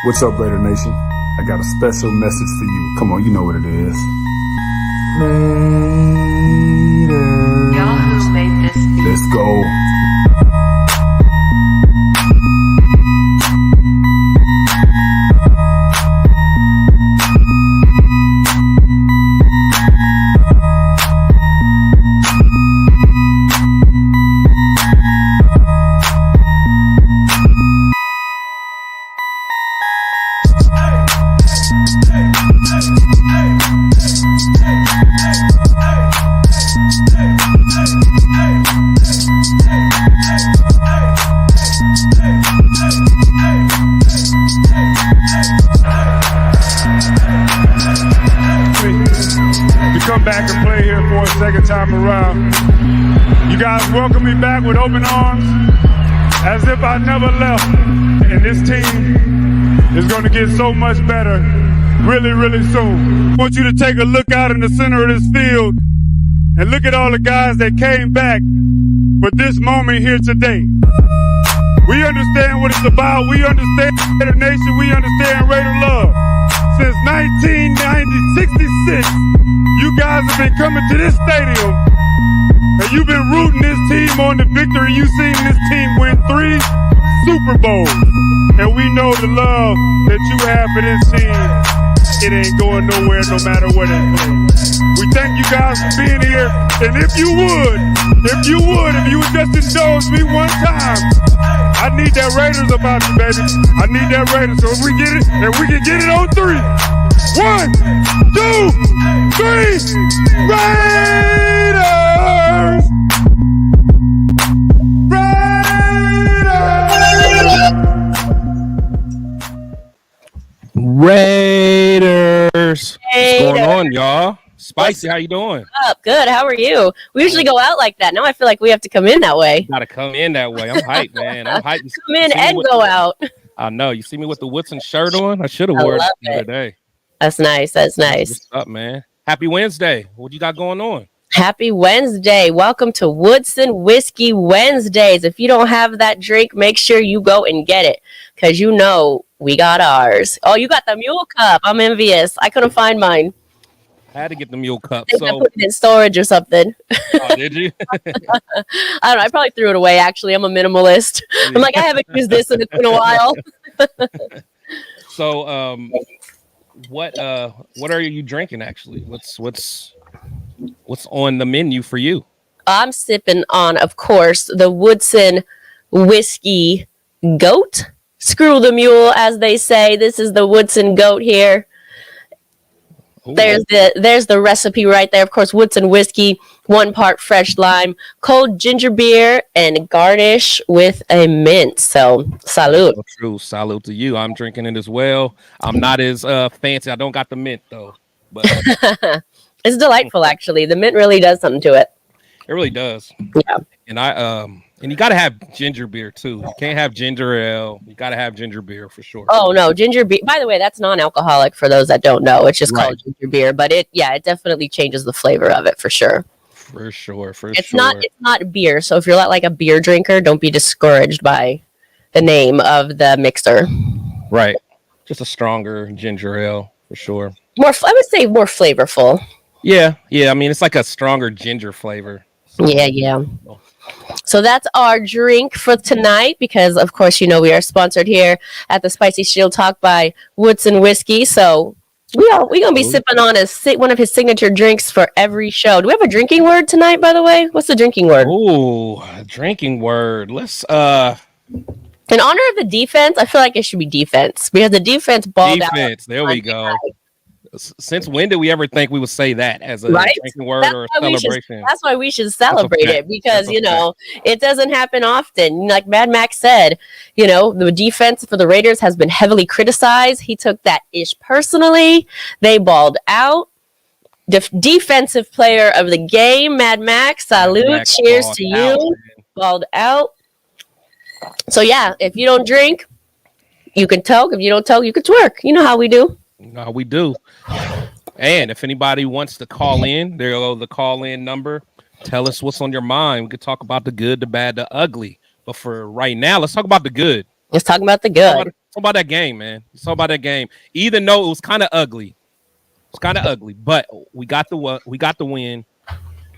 What's up, Raider Nation? I got a special message for you. Come on, you know what it is. Raiders. Yahoo made this. Let's go. To come back and play here for a second time around. You guys welcome me back with open arms, as if I never left. And this team is going to get so much better really, really soon. I want you to take a look out in the center of this field and look at all the guys that came back for this moment here today. We understand what it's about. We understand Raider Nation. We understand Raider love. Since 1966, you guys have been coming to this stadium and you've been rooting this team on the victory. You've seen this team win 3 Super Bowls. And we know the love that you have for this team. It ain't going nowhere no matter what it plays. We thank you guys for being here. And if you would just indulge me one time, I need that Raiders about you, baby. I need that Raiders. So if we get it, and we can get it on 3. 1, 2, 3. Raiders! Raiders. What's going on, y'all? Spicy, how you doing? Up, good. How are you? We usually go out like that. Now I feel like we have to come in that way. Gotta come in that way. I'm hyped, man. I'm hyped. Come in and go out. I know. You see me with the Woodson shirt on? I should have worn it the other day. That's nice. That's nice. What's up, man? Happy Wednesday. What you got going on? Happy Wednesday. Welcome to Woodson Whiskey Wednesdays. If you don't have that drink, make sure you go and get it, because you know we got ours. Oh, you got the mule cup. I'm envious. I couldn't find mine. I had to get the mule cup. I put it in storage or something. Oh, did you? I don't know. I probably threw it away, actually. I'm a minimalist. I'm like, I haven't used this in a while. So, what are you drinking, actually? What's on the menu for you? I'm sipping on, of course, the Woodson Whiskey Goat. Screw the mule, as they say. This is the Woodson Goat here. Ooh. There's the recipe right there. Of course, Woodson Whiskey, 1 part fresh lime, cold ginger beer, and garnish with a mint. So, salute. So true. Salute to you. I'm drinking it as well. I'm not as fancy. I don't got the mint, though. But it's delightful, actually. The mint really does something to it. It really does. Yeah. And you got to have ginger beer, too. You can't have ginger ale. You got to have ginger beer for sure. Oh, no. Ginger beer. By the way, that's non-alcoholic for those that don't know. It's just called ginger beer. But it definitely changes the flavor of it for sure. For sure. It's not beer. So if you're not like a beer drinker, don't be discouraged by the name of the mixer. Right. Just a stronger ginger ale for sure. I would say more flavorful. Yeah. I mean, it's like a stronger ginger flavor. So. Yeah. So that's our drink for tonight, because, of course, you know we are sponsored here at the Spicy Shield Talk by Woodson Whiskey. So we're going to be sipping on one of his signature drinks for every show. Do we have a drinking word tonight, by the way? What's the drinking word? Oh, drinking word. Let's in honor of the defense, I feel like it should be defense, because the defense balled out. Defense. There we go. Since when did we ever think we would say that as a drinking word or a celebration? That's why we should celebrate it, because, you know, it doesn't happen often. Like Mad Max said, you know, the defense for the Raiders has been heavily criticized. He took that personally. They balled out. Defensive player of the game, Mad Max. Salute. Max, cheers to you. Balled out. So, yeah, if you don't drink, you can talk. If you don't talk, you can twerk. You know how we do. No, we do. And if anybody wants to call in, there go the call-in number. Tell us what's on your mind. We could talk about the good, the bad, the ugly. But for right now, let's talk about the good. Let's talk about the good. It's all about that game, man. It's all about that game. Even though it was kind of ugly, but we got the win.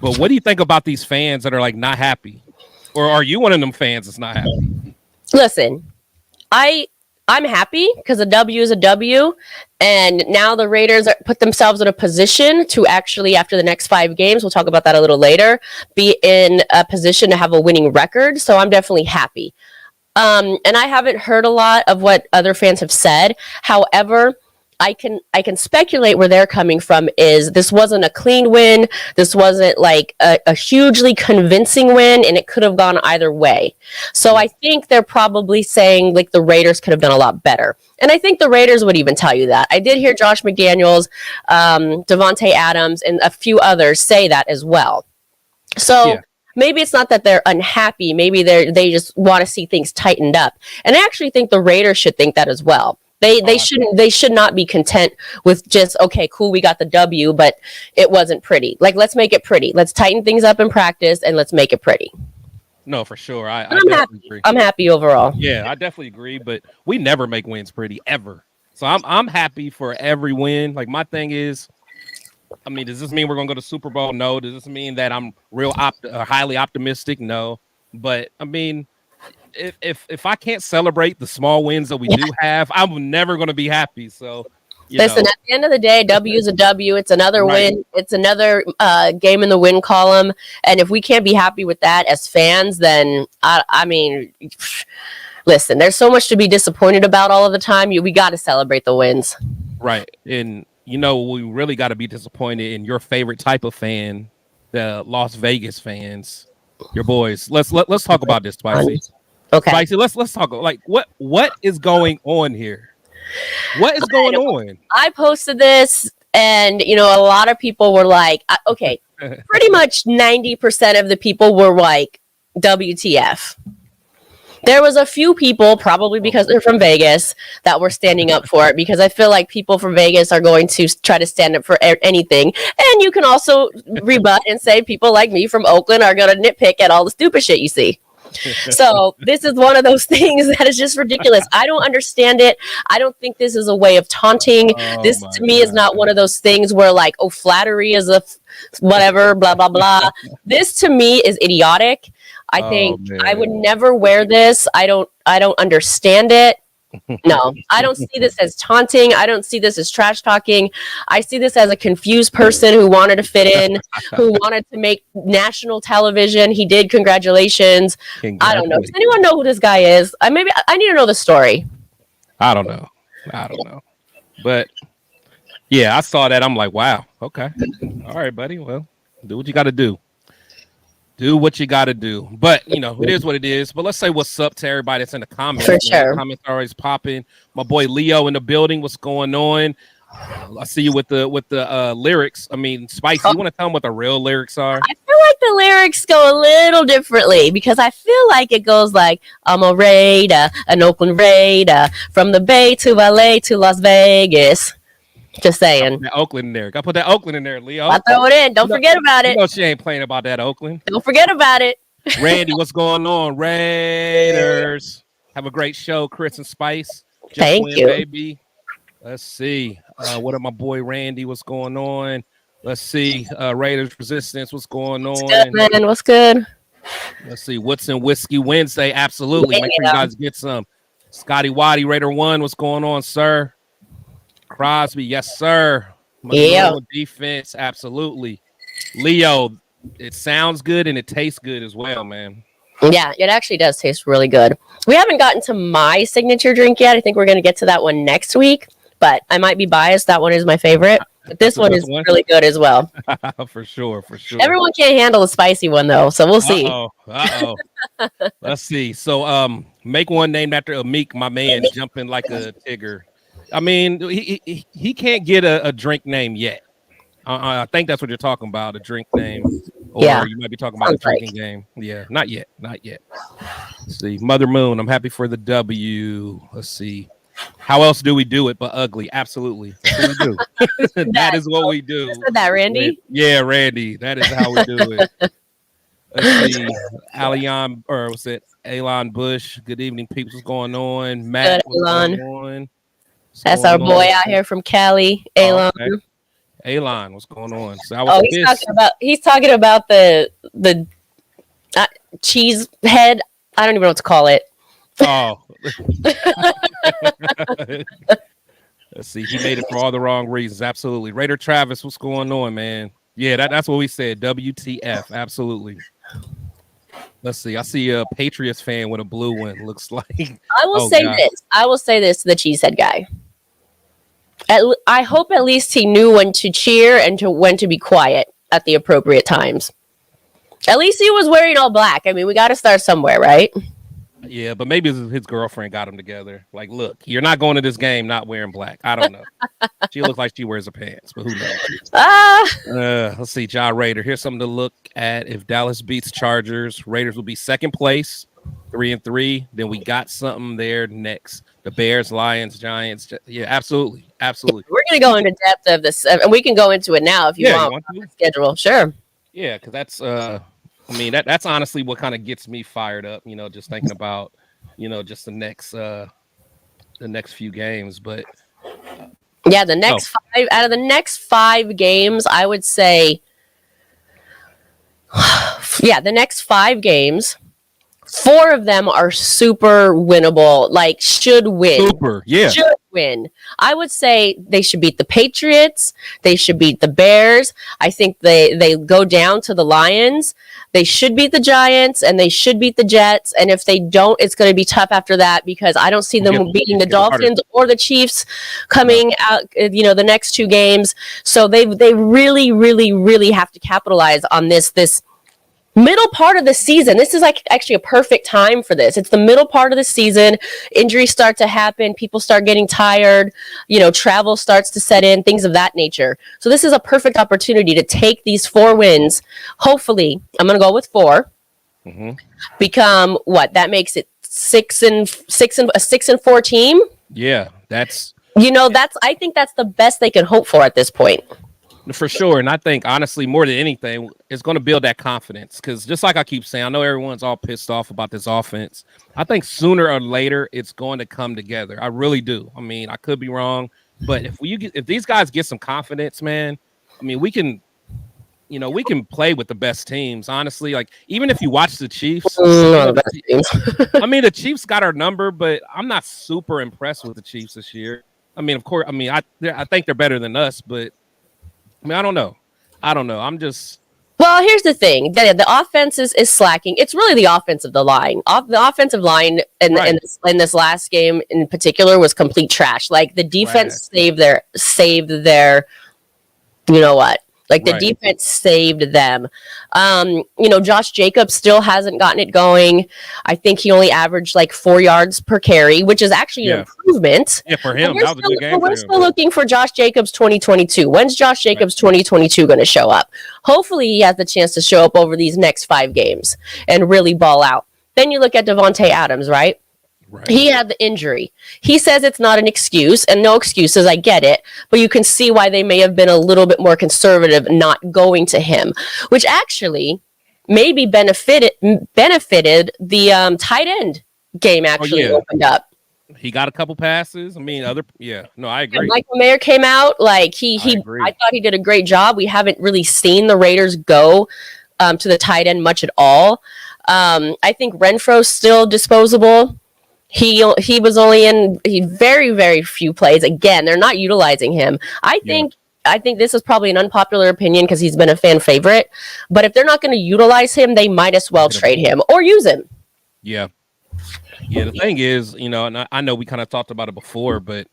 But what do you think about these fans that are like not happy, or are you one of them fans that's not happy? Listen, I'm happy because a W is a W, and now the Raiders put themselves in a position to actually, after the next 5 games, we'll talk about that a little later, be in a position to have a winning record. So I'm definitely happy. And I haven't heard a lot of what other fans have said. However, I can speculate where they're coming from. Is this wasn't a clean win? This wasn't like a hugely convincing win, and it could have gone either way. So I think they're probably saying like the Raiders could have done a lot better, and I think the Raiders would even tell you that. I did hear Josh McDaniels, Devontae Adams, and a few others say that as well. So. Yeah. Maybe it's not that they're unhappy. Maybe they just want to see things tightened up, and I actually think the Raiders should think that as well. They should not be content with just, okay, cool, we got the W, but it wasn't pretty. Like, let's make it pretty. Let's tighten things up in practice and let's make it pretty. No, for sure. I I'm happy. Agree. I'm happy overall. Yeah, I definitely agree, but we never make wins pretty ever. So I'm happy for every win. Like, my thing is, I mean, does this mean we're going to go to Super Bowl? No. Does this mean that I'm highly optimistic? No. But I mean, if I can't celebrate the small wins that we do have, I'm never going to be happy. So, listen, at the end of the day, W is a W. It's another win. It's another game in the win column. And if we can't be happy with that as fans, then I mean, listen, there's so much to be disappointed about all of the time. We got to celebrate the wins. Right. And, we really got to be disappointed in your favorite type of fan, the Las Vegas fans, your boys. Let's talk about this, Spicy. Okay. Spicy, let's talk. Like, what is going on here? What is going on? I posted this, and a lot of people were like, okay, pretty much 90% of the people were like, WTF. There was a few people, probably because they're from Vegas, that were standing up for it, because I feel like people from Vegas are going to try to stand up for anything. And you can also rebut and say people like me from Oakland are going to nitpick at all the stupid shit you see. So this is one of those things that is just ridiculous. I don't understand it. I don't think this is a way of taunting. This to me is not one of those things where like, oh, flattery is a whatever, blah, blah, blah. This to me is idiotic. I think I would never wear this. I don't understand it. No, I don't see this as taunting. I don't see this as trash talking. I see this as a confused person who wanted to fit in, who wanted to make national television. He did. Congratulations. I don't know. Does anyone know who this guy is? I need to know the story. I don't know. But yeah, I saw that. I'm like, wow. Okay. All right, buddy. Well, do what you got to do. Do what you got to do. But, it is what it is. But let's say what's up to everybody that's in the comments. For sure. The comments are always popping. My boy Leo in the building. What's going on? I see you with the lyrics. I mean, Spicy, you want to tell them what the real lyrics are? I feel like the lyrics go a little differently, because I feel like it goes like, I'm a Raider, an Oakland Raider, from the Bay to LA to Las Vegas. Just saying. That Oakland in there. Gotta put that Oakland in there, Leo. I throw it in. Don't forget about it. She ain't playing about that Oakland. Don't forget about it. Randy, what's going on? Raiders. Have a great show, Chris and Spice. Thank you. Baby. Let's see. What up, my boy Randy? What's going on? Let's see. Raiders Resistance. What's going on? What's good, man? What's good? Let's see. Woodson Whiskey Wednesday. Absolutely. Make sure you guys get some. Scotty Waddy, Raider 1. What's going on, sir? Crosby, yes, sir. Yeah. Defense, absolutely. Leo, it sounds good and it tastes good as well, man. Yeah, it actually does taste really good. We haven't gotten to my signature drink yet. I think we're going to get to that one next week, but I might be biased. That one is my favorite. But this one is really good as well. For sure. Everyone can't handle the spicy one, though, so we'll see. Uh-oh. Let's see. So, make one named after Amik, my man, jumping like a tiger. I mean, he can't get a drink name yet. I think that's what you're talking about, a drink name. Or you might be talking about a drinking game. Yeah, not yet. Let's see. Mother Moon, I'm happy for the W. Let's see. How else do we do it but ugly? Absolutely. That's what we do. That is what we do. You said that, Randy? Yeah, Randy. That is how we do it. Let's see. Alion, or was it Alon Bush? Good evening, people. What's going on? Matt, Good, what's Elon. going on? What's That's going our boy on? out here from Cali, Oh, Elon. okay. Alon, what's going on? So I was Oh, pissed. he's talking about the cheese head. I don't even know what to call it. Oh. Let's see. He made it for all the wrong reasons. Absolutely. Raider Travis, what's going on, man? Yeah, that's what we said. WTF. Absolutely. Let's see. I see a Patriots fan with a blue one. Looks like. I will Oh, say God. this. I will say this to the cheesehead guy. I hope at least he knew when to cheer and when to be quiet at the appropriate times. At least he was wearing all black. I mean, we got to start somewhere, right? Yeah, but maybe his girlfriend got him together. Like, look, you're not going to this game not wearing black. I don't know. She looks like she wears her pants, but who knows? Let's see. Ja Raider. Here's something to look at. If Dallas beats Chargers, Raiders will be second place, 3-3. Then we got something there next. The Bears, Lions, Giants. Yeah, absolutely. Absolutely. We're going to go into depth of this, and we can go into it now if you want to. Schedule. Sure. Yeah, because that's I mean, that's honestly what kind of gets me fired up, just thinking about, just the next few games. But yeah, the next 5 out of the next 5 games, I would say, the next 5 games, 4 of them are super winnable, like should win. Super, yeah. Should win. I would say they should beat the Patriots. They should beat the Bears. I think they go down to the Lions. They should beat the Giants, and they should beat the Jets. And if they don't, it's going to be tough after that because I don't see them beating the Dolphins or the Chiefs coming out, the next 2 games. So they really, really, really have to capitalize on this middle part of the season. This is like actually a perfect time for this. It's the middle part of the season. Injuries start to happen. People start getting tired. Travel starts to set in, things of that nature. So this is a perfect opportunity to take these 4 wins. Hopefully, I'm going to go with 4. Mm-hmm. Become what? That makes it 6-4 team. Yeah, that's. I think that's the best they can hope for at this point. For sure. And I think, honestly, more than anything, it's going to build that confidence. Because just like I keep saying, I know everyone's all pissed off about this offense. I think sooner or later, it's going to come together. I really do. I mean, I could be wrong. But if these guys get some confidence, man, I mean, we can play with the best teams, honestly. Like, even if you watch the Chiefs, I mean, the Chiefs got our number, but I'm not super impressed with the Chiefs this year. I mean, of course, I think they're better than us, but I mean, I don't know. I'm just. Well, here's the thing: the offense is slacking. It's really the offensive line. The offensive line in this last game in particular was complete trash. Like the defense saved their. You know what? Like the defense saved them. Josh Jacobs still hasn't gotten it going. I think he only averaged like 4 yards per carry, which is actually an improvement. Yeah, for him, that was a good game. We're still looking for Josh Jacobs 2022. When's Josh Jacobs 2022 going to show up? Hopefully, he has the chance to show up over these next 5 games and really ball out. Then you look at Devontae Adams, right? Right. He had the injury. He says it's not an excuse, and no excuses. I get it, but you can see why they may have been a little bit more conservative not going to him, which actually maybe benefited the tight end game. Actually opened up. He got a couple passes. I mean, I agree. And Michael Mayer came out like I thought he did a great job. We haven't really seen the Raiders go to the tight end much at all. I think Renfro's still disposable. He was only in very, very few plays. Again, they're not utilizing him. I think this is probably an unpopular opinion because he's been a fan favorite. But if they're not going to utilize him, they might as well trade him or use him. Yeah. Yeah, the thing is, and I know we kind of talked about it before, but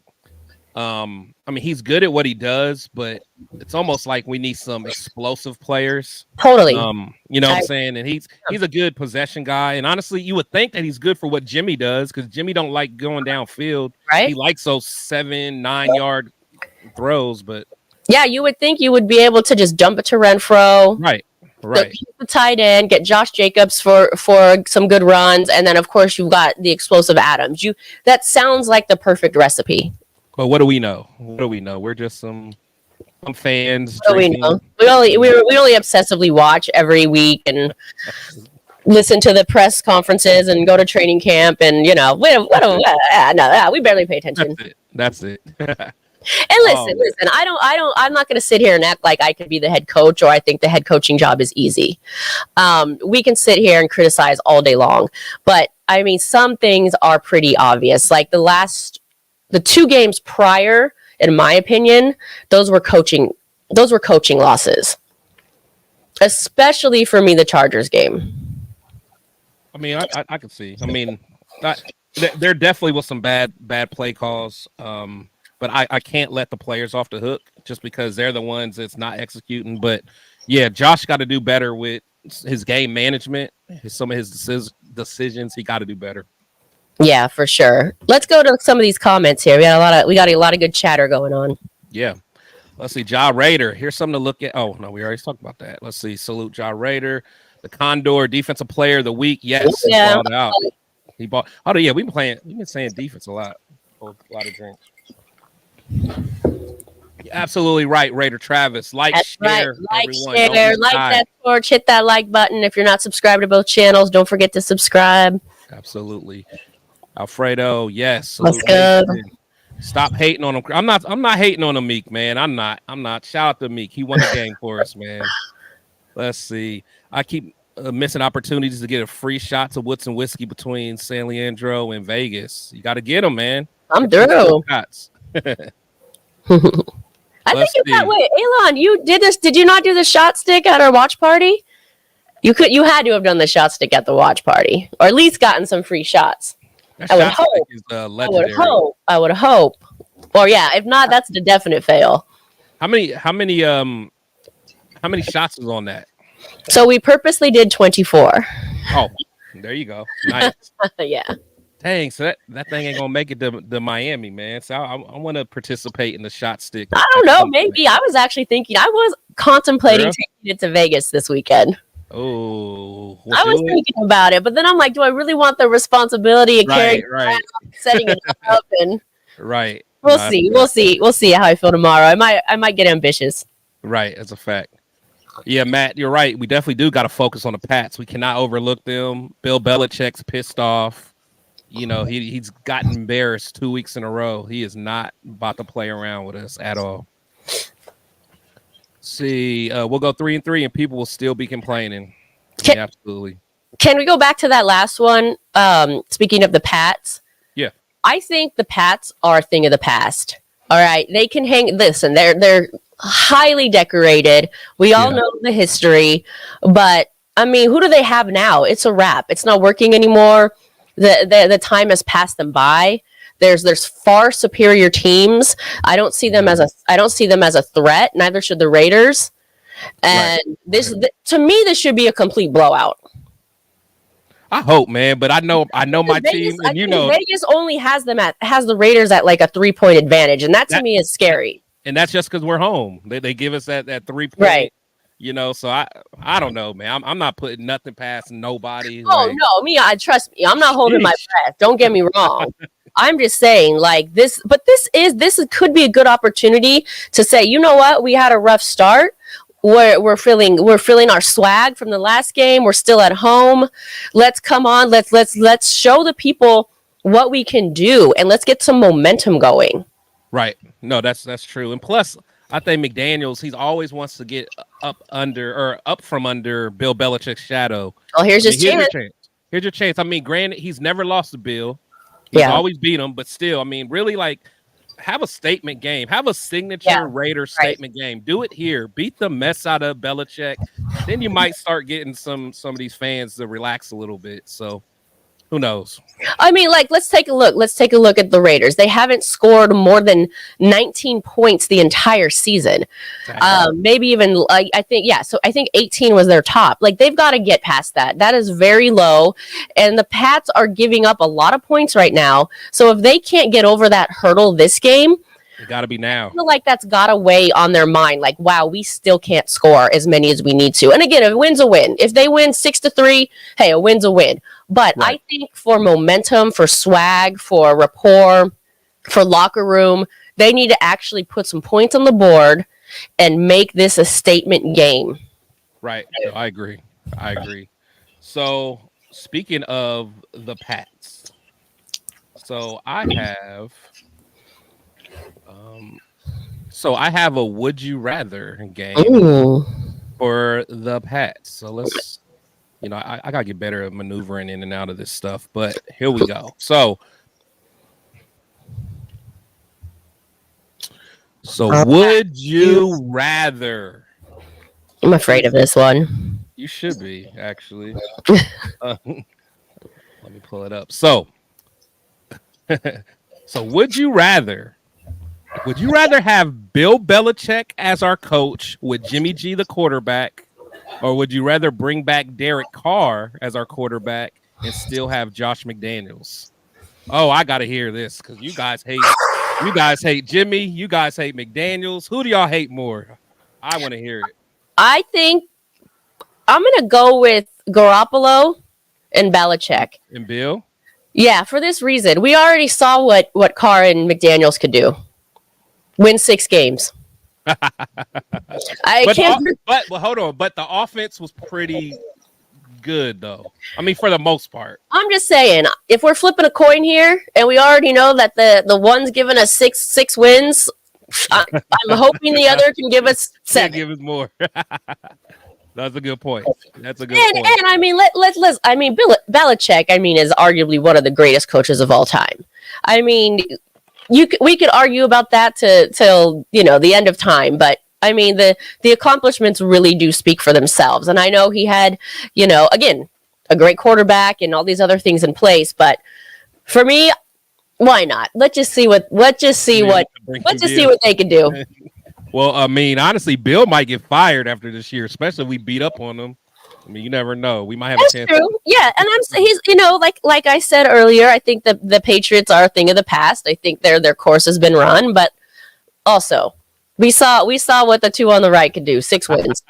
I mean, he's good at what he does, but it's almost like we need some explosive players. Totally. You know what I'm saying? And he's a good possession guy. And honestly, you would think that he's good for what Jimmy does because Jimmy don't like going downfield. Right. He likes those 7-9 yard throws, but yeah, you would think you would be able to just dump it to Renfro. Right. Keep the tight end, get Josh Jacobs for some good runs, and then of course you've got the explosive Adams. That sounds like the perfect recipe. But what do we know? We're just some Some fans What do we drinking. know? We only obsessively watch every week and listen to the press conferences and go to training camp, and we barely pay attention. That's it. And listen, I'm not going to sit here and act like I could be the head coach or I think the head coaching job is easy. We can sit here and criticize all day long, but I mean, some things are pretty obvious. Like the 2 games prior, in my opinion, those were coaching losses, especially for me, the Chargers game. I mean, I can see. I mean, there definitely was some bad play calls. But I can't let the players off the hook just because they're the ones that's not executing. But yeah, Josh got to do better with his game management. Some of his decisions, he got to do better. Yeah, for sure. Let's go to some of these comments here. We got a lot of good chatter going on. Yeah. Let's see. Ja Raider. Here's something to look at. Oh no, we already talked about that. Let's see. Salute Ja Raider, the Condor Defensive Player of the Week. Yes, yeah. He bought out. He bought. Oh yeah, we've been saying defense a lot. A lot of drinks. You're absolutely right, Raider Travis. That's share, right. everyone. Share, like that torch, hit that like button. If you're not subscribed to both channels, don't forget to subscribe. Absolutely. Alfredo, yes. Let's go. Stop hating on him. I'm not hating on him, Meek, man. I'm not. Shout out to Meek. He won the game for us, man. Let's see. I keep missing opportunities to get a free shot to Woodson Whiskey between San Leandro and Vegas. You got to get them, man. I'm through. I think it's that way. Elon, you did this. Did you not do the shot stick at our watch party? You had to have done the shot stick at the watch party, or at least gotten some free shots. I would hope. I would hope. Or yeah, if not, that's the definite fail. How many shots was on that? So we purposely did 24. Oh, there you go. Nice. Yeah. Dang, so that thing ain't gonna make it to Miami, man. So I want to participate in the shot stick. I don't know. Maybe I was actually thinking. I was contemplating taking it to Vegas this weekend. Oh, I was thinking about it, but then I'm like, do I really want the responsibility of carrying right. setting it up? And right. We'll see. We'll see how I feel tomorrow. I might get ambitious. Right, that's a fact. Yeah, Matt, you're right. We definitely do got to focus on the Pats. We cannot overlook them. Bill Belichick's pissed off. You know, he's gotten embarrassed 2 weeks in a row. He is not about to play around with us at all. See, we'll go 3-3, and people will still be complaining. Yeah, absolutely. Can we go back to that last one? Speaking of the Pats, yeah, I think the Pats are a thing of the past. All right, they can hang. Listen, they're highly decorated. We all know the history, but I mean, who do they have now? It's a wrap. It's not working anymore. The time has passed them by. There's far superior teams. I don't see them as a threat. Neither should the Raiders. And to me, this should be a complete blowout. I hope, man, but I know my team, and Vegas only has the Raiders at like a 3-point advantage, and that to me is scary. And that's just because we're home. They give us that 3-point. Right. You know, so I don't know, man. I'm not putting nothing past nobody. Oh no, trust me. I'm not holding my breath. Don't get me wrong. I'm just saying, like this, but this could be a good opportunity to say, you know what, we had a rough start. We're feeling our swag from the last game. We're still at home. Let's come on. Let's show the people what we can do, and let's get some momentum going. Right. No, that's true. And plus, I think McDaniels, he always wants to get up from under Bill Belichick's shadow. Oh, here's his chance. Here's your chance. I mean, granted, he's never lost to Bill. He's always beat him, but still, I mean, really, like, have a statement game. Have a signature Raider statement game. Do it here. Beat the mess out of Belichick. Then you might start getting some of these fans to relax a little bit. So who knows? I mean, like, let's take a look. Let's take a look at the Raiders. They haven't scored more than 19 points the entire season. Maybe even, I think 18 was their top. Like, they've got to get past that. That is very low. And the Pats are giving up a lot of points right now. So if they can't get over that hurdle this game, it got to be now. I feel like that's got to weigh on their mind. Like, wow, we still can't score as many as we need to. And again, a win's a win. If they win 6-3, hey, a win's a win. But I think for momentum, for swag, for rapport, for locker room, they need to actually put some points on the board and make this a statement game. Right. No, I agree. So speaking of the Pats, so I have a would you rather game Ooh. for the Pats. So let's, I gotta get better at maneuvering in and out of this stuff, but here we go. So would you rather? I'm afraid of this one. You should be, actually. Let me pull it up. So would you rather have Bill Belichick as our coach with Jimmy G the quarterback, or would you rather bring back Derek Carr as our quarterback and still have Josh McDaniels? Oh, I gotta hear this because you guys hate Jimmy, you guys hate McDaniels. Who do y'all hate more? I want to hear it. I think I'm gonna go with Garoppolo and Belichick. And Bill? Yeah, for this reason. We already saw what Carr and McDaniels could do. Win 6 games. But hold on. But the offense was pretty good, though. I mean, for the most part. I'm just saying, if we're flipping a coin here, and we already know that the one's giving us six wins, I'm hoping the other can give us 7. Give us more. That's a good point. And I mean, let's. I mean, Belichick, I mean, is arguably one of the greatest coaches of all time. I mean, we could argue about that till the end of time, but I mean, the accomplishments really do speak for themselves. And I know he had, again, a great quarterback and all these other things in place, but for me, why not? Let's just see what they can do. Well, I mean, honestly, Bill might get fired after this year, especially if we beat up on him. I mean, you never know. We might have a chance. True. Yeah, and he's like I said earlier, I think the Patriots are a thing of the past. I think their course has been run, but also we saw what the 2 on the right could do. 6 wins.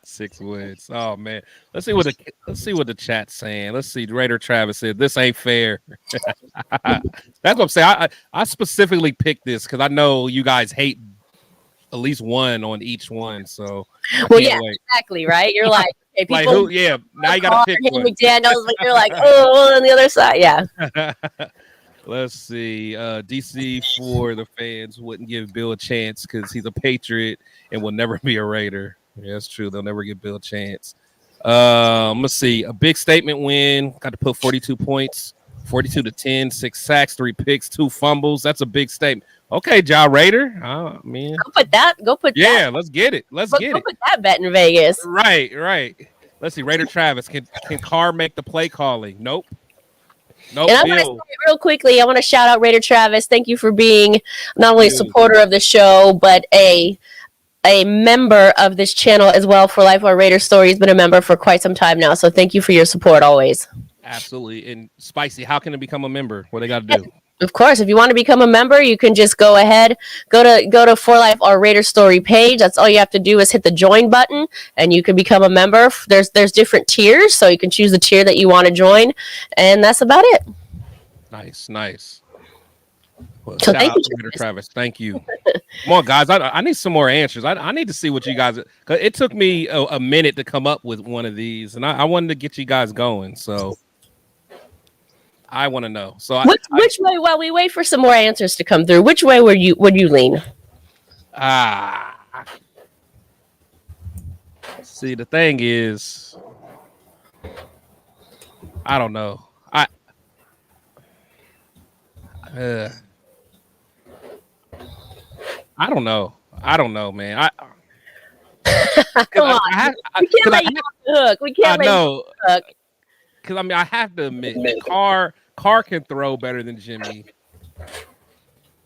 6 wins. Oh man. Let's see what the chat's saying. Let's see. Raider Travis said this ain't fair. That's what I'm saying. I specifically picked this because I know you guys hate at least one on each one. So exactly, right? You're like, okay, people, like who? Yeah, now you gotta pick one. McDaniels, but you're like, oh, on the other side, yeah. Let's see. DC for the fans wouldn't give Bill a chance because he's a Patriot and will never be a Raider. Yeah, that's true. They'll never give Bill a chance. Let's see. A big statement win. Got to put 42 points, 42-10, 6 sacks, 3 picks, 2 fumbles. That's a big statement. Okay, Ja Raider. Oh man. Go put that. Yeah, let's get it. Go put that bet in Vegas. Right. Let's see. Raider Travis. Can Carr make the play calling? Nope. And I want to say real quickly, I want to shout out Raider Travis. Thank you for being not only a supporter of the show, but a member of this channel as well for Life or Raider Story. He's been a member for quite some time now. So thank you for your support always. Absolutely. And Spicy, how can it become a member? What they got to do? Of course, if you want to become a member, you can just go ahead, go to For Life or Raider Story page. That's all you have to do is hit the join button, and you can become a member. There's different tiers, so you can choose the tier that you want to join, and that's about it. Nice. Well, So shout thank out you, to Raider Travis. Thank you. Come on, guys. I need some more answers. I need to see what you guys. Cause it took me a minute to come up with one of these, and I wanted to get you guys going. So. I want to know. So which way? While we wait for some more answers to come through, which way would you lean? See, the thing is, I don't know. I don't know, man. Come on, we can't let you off the hook. We can't let you off the hook. Because I mean, I have to admit, Carr can throw better than Jimmy,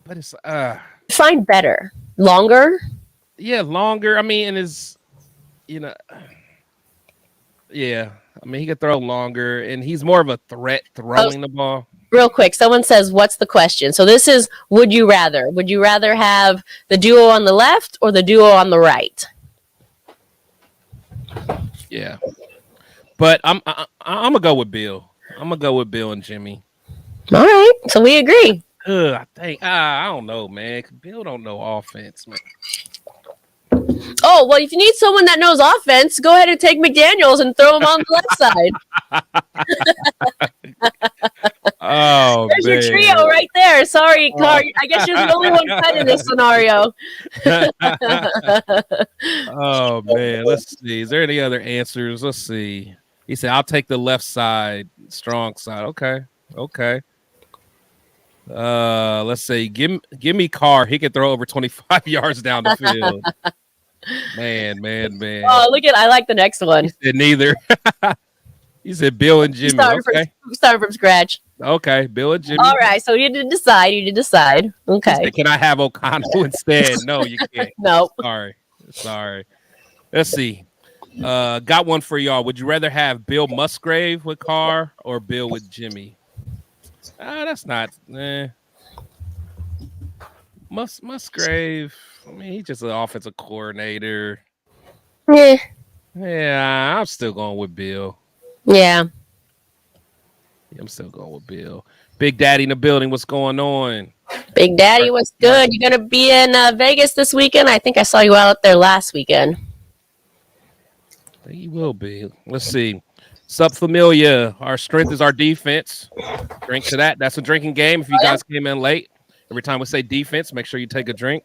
but it's find better, longer. Yeah, longer. I mean, and is yeah. I mean, he can throw longer, and he's more of a threat throwing the ball. Real quick, someone says, "What's the question?" So this is: Would you rather? Would you rather have the duo on the left or the duo on the right? Yeah. But I'm gonna go with Bill. I'm gonna go with Bill and Jimmy. All right, so we agree. I think I don't know, man. Bill don't know offense, man. Oh, well, if you need someone that knows offense, go ahead and take McDaniels and throw him on the left side. Oh, There's man. your trio right there. Sorry, Car. I guess you're the only one cut in this scenario. Oh, man. Let's see. Is there any other answers? Let's see. He said, I'll take the left side, strong side. Okay. Let's see. Give me Carr. He can throw over 25 yards down the field. Man. Oh, I like the next one. He said neither. He said Bill and Jimmy. Starting from scratch. Okay, Bill and Jimmy. All right, so you did decide. Okay. Said, can I have O'Connell instead? No, you can't. No. Sorry. Let's see. Got one for y'all. Would you rather have Bill Musgrave with Carr or Bill with Jimmy? That's not. Musgrave. I mean, he's just an offensive coordinator. Yeah, I'm still going with Bill. Yeah. I'm still going with Bill. Big Daddy in the building. What's going on? Big Daddy, what's good? You're going to be in Vegas this weekend? I think I saw you out there last weekend. He will be. Let's see. Sup, familia. Our strength is our defense. Drink to that. That's a drinking game. If you guys came in late, every time we say defense, make sure you take a drink.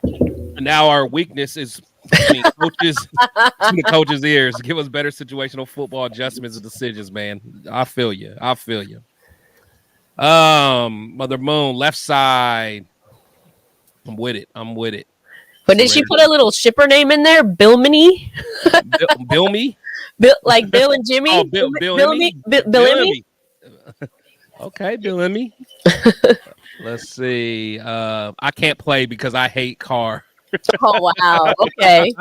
And now our weakness is between coaches to the coaches' ears. Give us better situational football adjustments and decisions, man. I feel you. Mother Moon, left side. I'm with it. But did she put a little shipper name in there? Billmany? Bill me? Like Bill and Jimmy? Oh, Bill Emmy? Okay, Bill Emmy. Let's see. I can't play because I hate Carr. Oh, wow. Okay.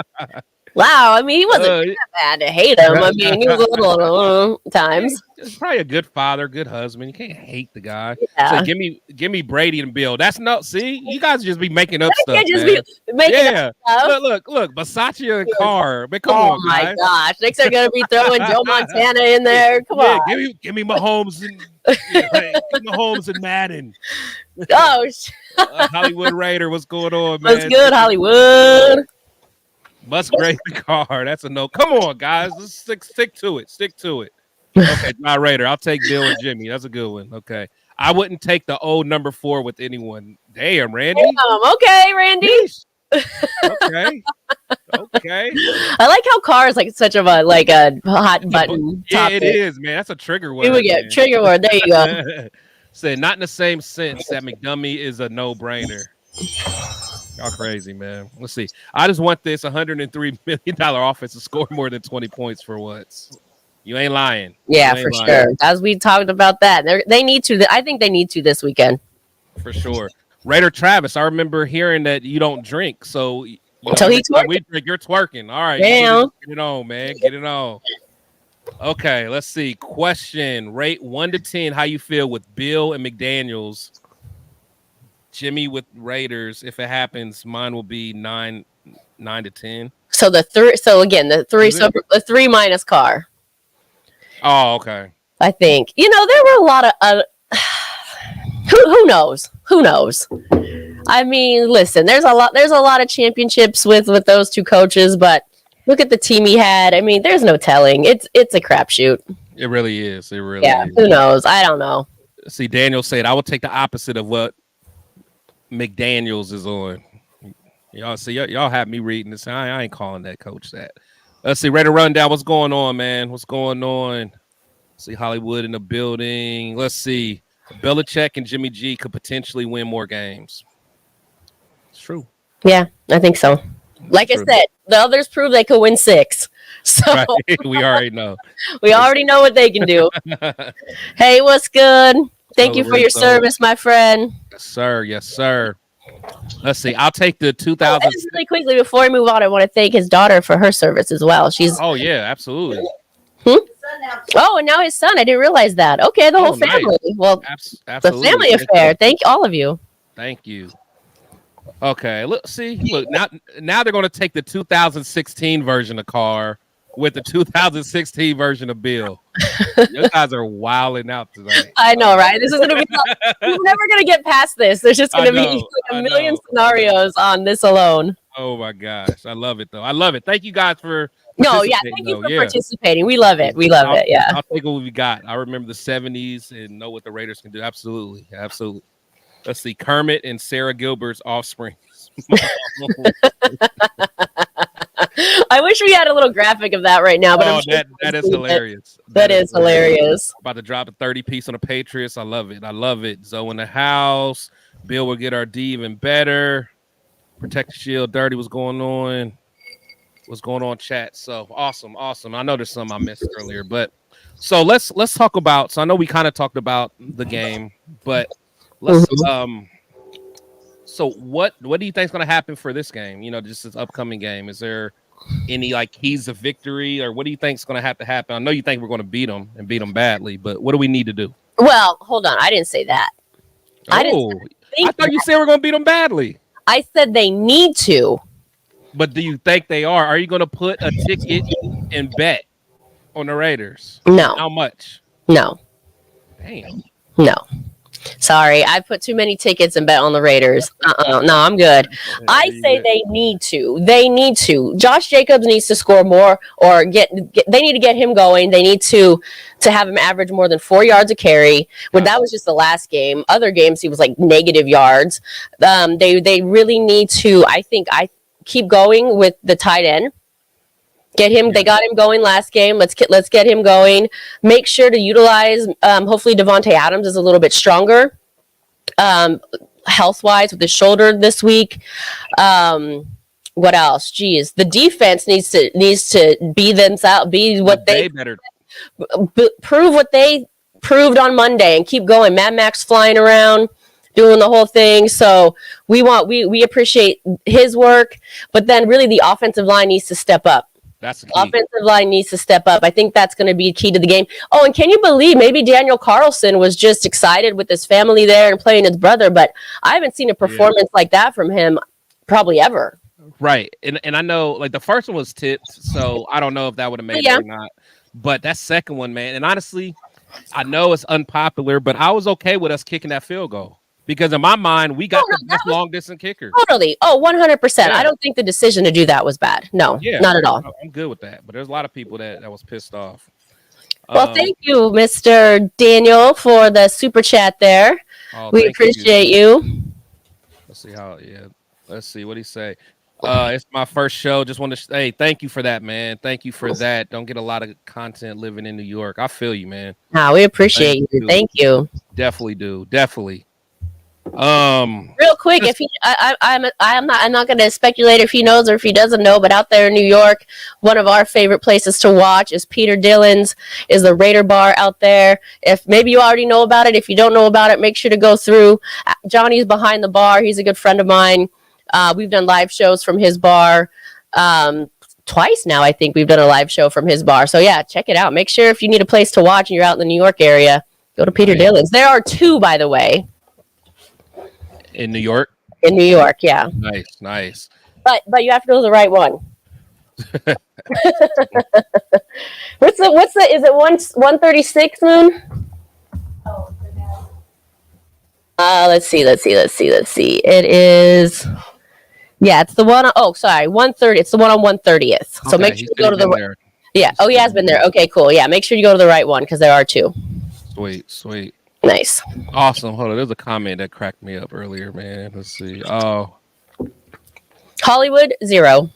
Wow. I mean, he wasn't that bad to hate him. I mean, he was a little times. He's probably a good father, good husband. You can't hate the guy. Yeah. So give me Brady and Bill. That's no. See, you guys just be making up stuff. Can't just be making up stuff. Look, Basaccia and Carr. Man, come on, my guys. gosh. Next they're gonna be throwing Joe Montana in there. Come on. Give me Mahomes and Mahomes and Madden. Oh, Hollywood Raider, what's going on, man? What's good, Hollywood? Musgrave and Carr. That's a no. Come on, guys. Let's stick to it. Okay, my Raider. I'll take Bill and Jimmy. That's a good one. Okay. I wouldn't take the old number 4 with anyone. Damn, Randy. Okay, Randy. Okay. I like how Carr is like such of a hot button. Yeah, topic. it is, man. That's a trigger word. Here we get trigger word. There you go. Said not in the same sense that McDummy is a no-brainer. Y'all crazy, man. Let's see. I just want this $103 million offense to score more than 20 points for once. You ain't lying. Yeah, for sure. As we talked about that, they need to. I think they need to this weekend. For sure. Raider Travis, I remember hearing that you don't drink, so we drink, you're twerking. All right, damn. Get it on, man. Get it on. Okay, let's see. Question: rate 1 to 10. How you feel with Bill and McDaniels? Jimmy with Raiders. If it happens, mine will be 9 to 10. So the 3. So again, the 3. So the 3 minus Carr. Oh, okay. I think there were a lot of. Who knows? I mean, listen. There's a lot of championships with those two coaches, but look at the team he had. I mean, there's no telling. It's a crapshoot. It really is. Is. Who knows? I don't know. See, Daniel said I would take the opposite of what McDaniels is on. Y'all see, y'all have me reading this. I ain't calling that coach that. Let's see. Ready to run down. What's going on, man? What's going on? See Hollywood in the building. Let's see. Belichick and Jimmy G could potentially win more games. It's true. Yeah, I think so. Like I said, the others prove they could win 6. So right. We already know. We already know what they can do. Hey, what's good? Thank you for your service, my friend. Yes, sir. Let's see. I'll take the 2000. Really quickly before we move on, I want to thank his daughter for her service as well. Oh yeah, absolutely. Oh, and now his son. I didn't realize that. Okay, the whole family. Nice. Well, absolutely. The family affair. Thank all of you. Thank you. Okay, look. Now they're going to take the 2016 version of Carr with the 2016 version of Bill. You guys are wilding out tonight. I know, right? This is going to be. We're never going to get past this. There's just going to be a million scenarios on this alone. Oh my gosh, I love it though. I love it. Thank you guys for No, yeah, participating. thank you Though. for Yeah. participating. We love it. We love it. Yeah. I'll take what we got. I remember the '70s and know what the Raiders can do. Absolutely, absolutely. Let's see, Kermit and Sarah Gilbert's offspring. I wish we had a little graphic of that right now, but Oh, I'm sure that is hilarious. That is hilarious. About to drop a 30 piece on the Patriots. I love it. I love it. Zoe in the house. Bill will get our D even better. Protect the shield. Dirty. What's going on? What's going on, chat? So awesome. I know there's some I missed earlier, but so let's talk about. So I know we kind of talked about the game, but let's So what do you think is going to happen for this game? Just this upcoming game. Is there any like keys to victory, or what do you think is going to have to happen? I know you think we're going to beat them and beat them badly, but what do we need to do? Well, hold on. I didn't say that. I thought you said we're going to beat them badly. I said they need to. But do you think they are? Are you going to put a ticket and bet on the Raiders? No. How much? No. Damn. No. Sorry, I put too many tickets and bet on the Raiders. No, I'm good. I say they need to. They need to. Josh Jacobs needs to score more, or they need to get him going. They need to have him average more than 4 yards a carry. But that was just the last game. Other games he was like negative yards. They really need to. I keep going with the tight end. Get him. They got him going last game. Let's get him going. Make sure to utilize. Hopefully, Devontae Adams is a little bit stronger, health wise with his shoulder this week. What else? Geez, the defense needs to be themselves. Be what they better. Prove what they proved on Monday and keep going. Mad Max flying around, doing the whole thing. So we appreciate his work, but then really the offensive line needs to step up. That's the key. Offensive line needs to step up. I think that's going to be key to the game. Oh, and can you believe maybe Daniel Carlson was just excited with his family there and playing his brother, but I haven't seen a performance like that from him probably ever. Right. And I know like the first one was tipped, so I don't know if that would have made it or not. But that second one, man, and honestly, I know it's unpopular, but I was okay with us kicking that field goal. Because in my mind, we got the best long-distance kicker. Totally. Oh, 100%. Yeah. I don't think the decision to do that was bad. No, not at all. I'm good with that. But there's a lot of people that was pissed off. Well, thank you, Mr. Daniel, for the super chat there. We appreciate you. Let's see Let's see what he say. It's my first show. Just want to say thank you for that, man. Thank you for that. Don't get a lot of content living in New York. I feel you, man. We appreciate you. Thank you. Definitely do. Definitely. Real quick, if I'm not going to speculate if he knows or if he doesn't know, but out there in New York, one of our favorite places to watch is Peter Dillon's, is the Raider Bar out there. If maybe you already know about it, if you don't know about it, make sure to go through. Johnny's behind the bar. He's a good friend of mine. We've done live shows from his bar. Twice now, I think we've done a live show from his bar. So yeah, check it out. Make sure if you need a place to watch and you're out in the New York area, go to Peter Dillon's. There are two, by the way. In New York? In New York, yeah. Nice. But you have to go to the right one. What's the is it 136, Moon? Let's see. It is it's the one 130. It's the one on 130th. So make sure you go to the right. Yeah. Oh, he has been there. Okay, cool. Yeah, make sure you go to the right one because there are two. Sweet. Nice. Awesome. Hold on. There's a comment that cracked me up earlier, man. Let's see. Oh. Hollywood, 0.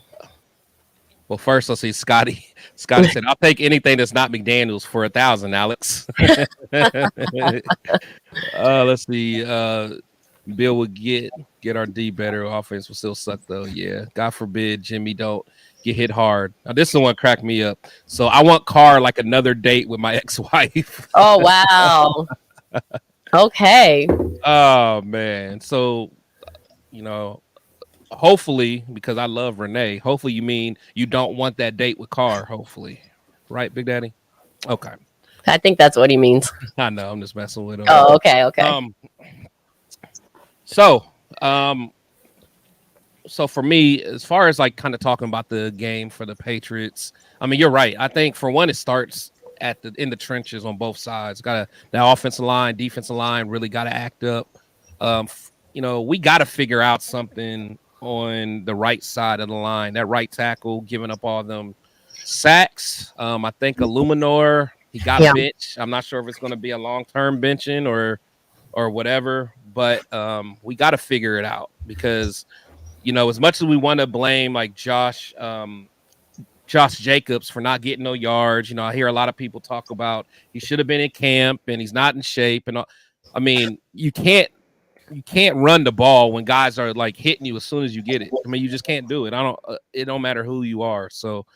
Well, first, let's see. Scotty said, I'll take anything that's not McDaniels for 1,000, Alex. Let's see. Bill would get our D better. Offense will still suck, though. Yeah. God forbid Jimmy don't get hit hard. Now, this is the one cracked me up. So I want Carr like another date with my ex-wife. Oh, wow. Okay. Oh man. So, hopefully, because I love Renee, hopefully you mean you don't want that date with Carr, hopefully. Right, Big Daddy? Okay. I think that's what he means. I know, I'm just messing with him. Oh, okay. So for me, as far as like kind of talking about the game for the Patriots, I mean, you're right. I think for one, it starts in the trenches on both sides. The offensive line, defensive line really got to act up. We got to figure out something on the right side of the line. That right tackle giving up all them sacks. I think Illuminor, he got a Yeah. bench. I'm not sure if it's going to be a long-term benching or whatever, but we got to figure it out because as much as we want to blame like Josh Jacobs for not getting no yards, I hear a lot of people talk about he should have been in camp and he's not in shape and all. I mean, you can't run the ball when guys are like hitting you as soon as you get it. I mean, you just can't do it. It don't matter who you are. So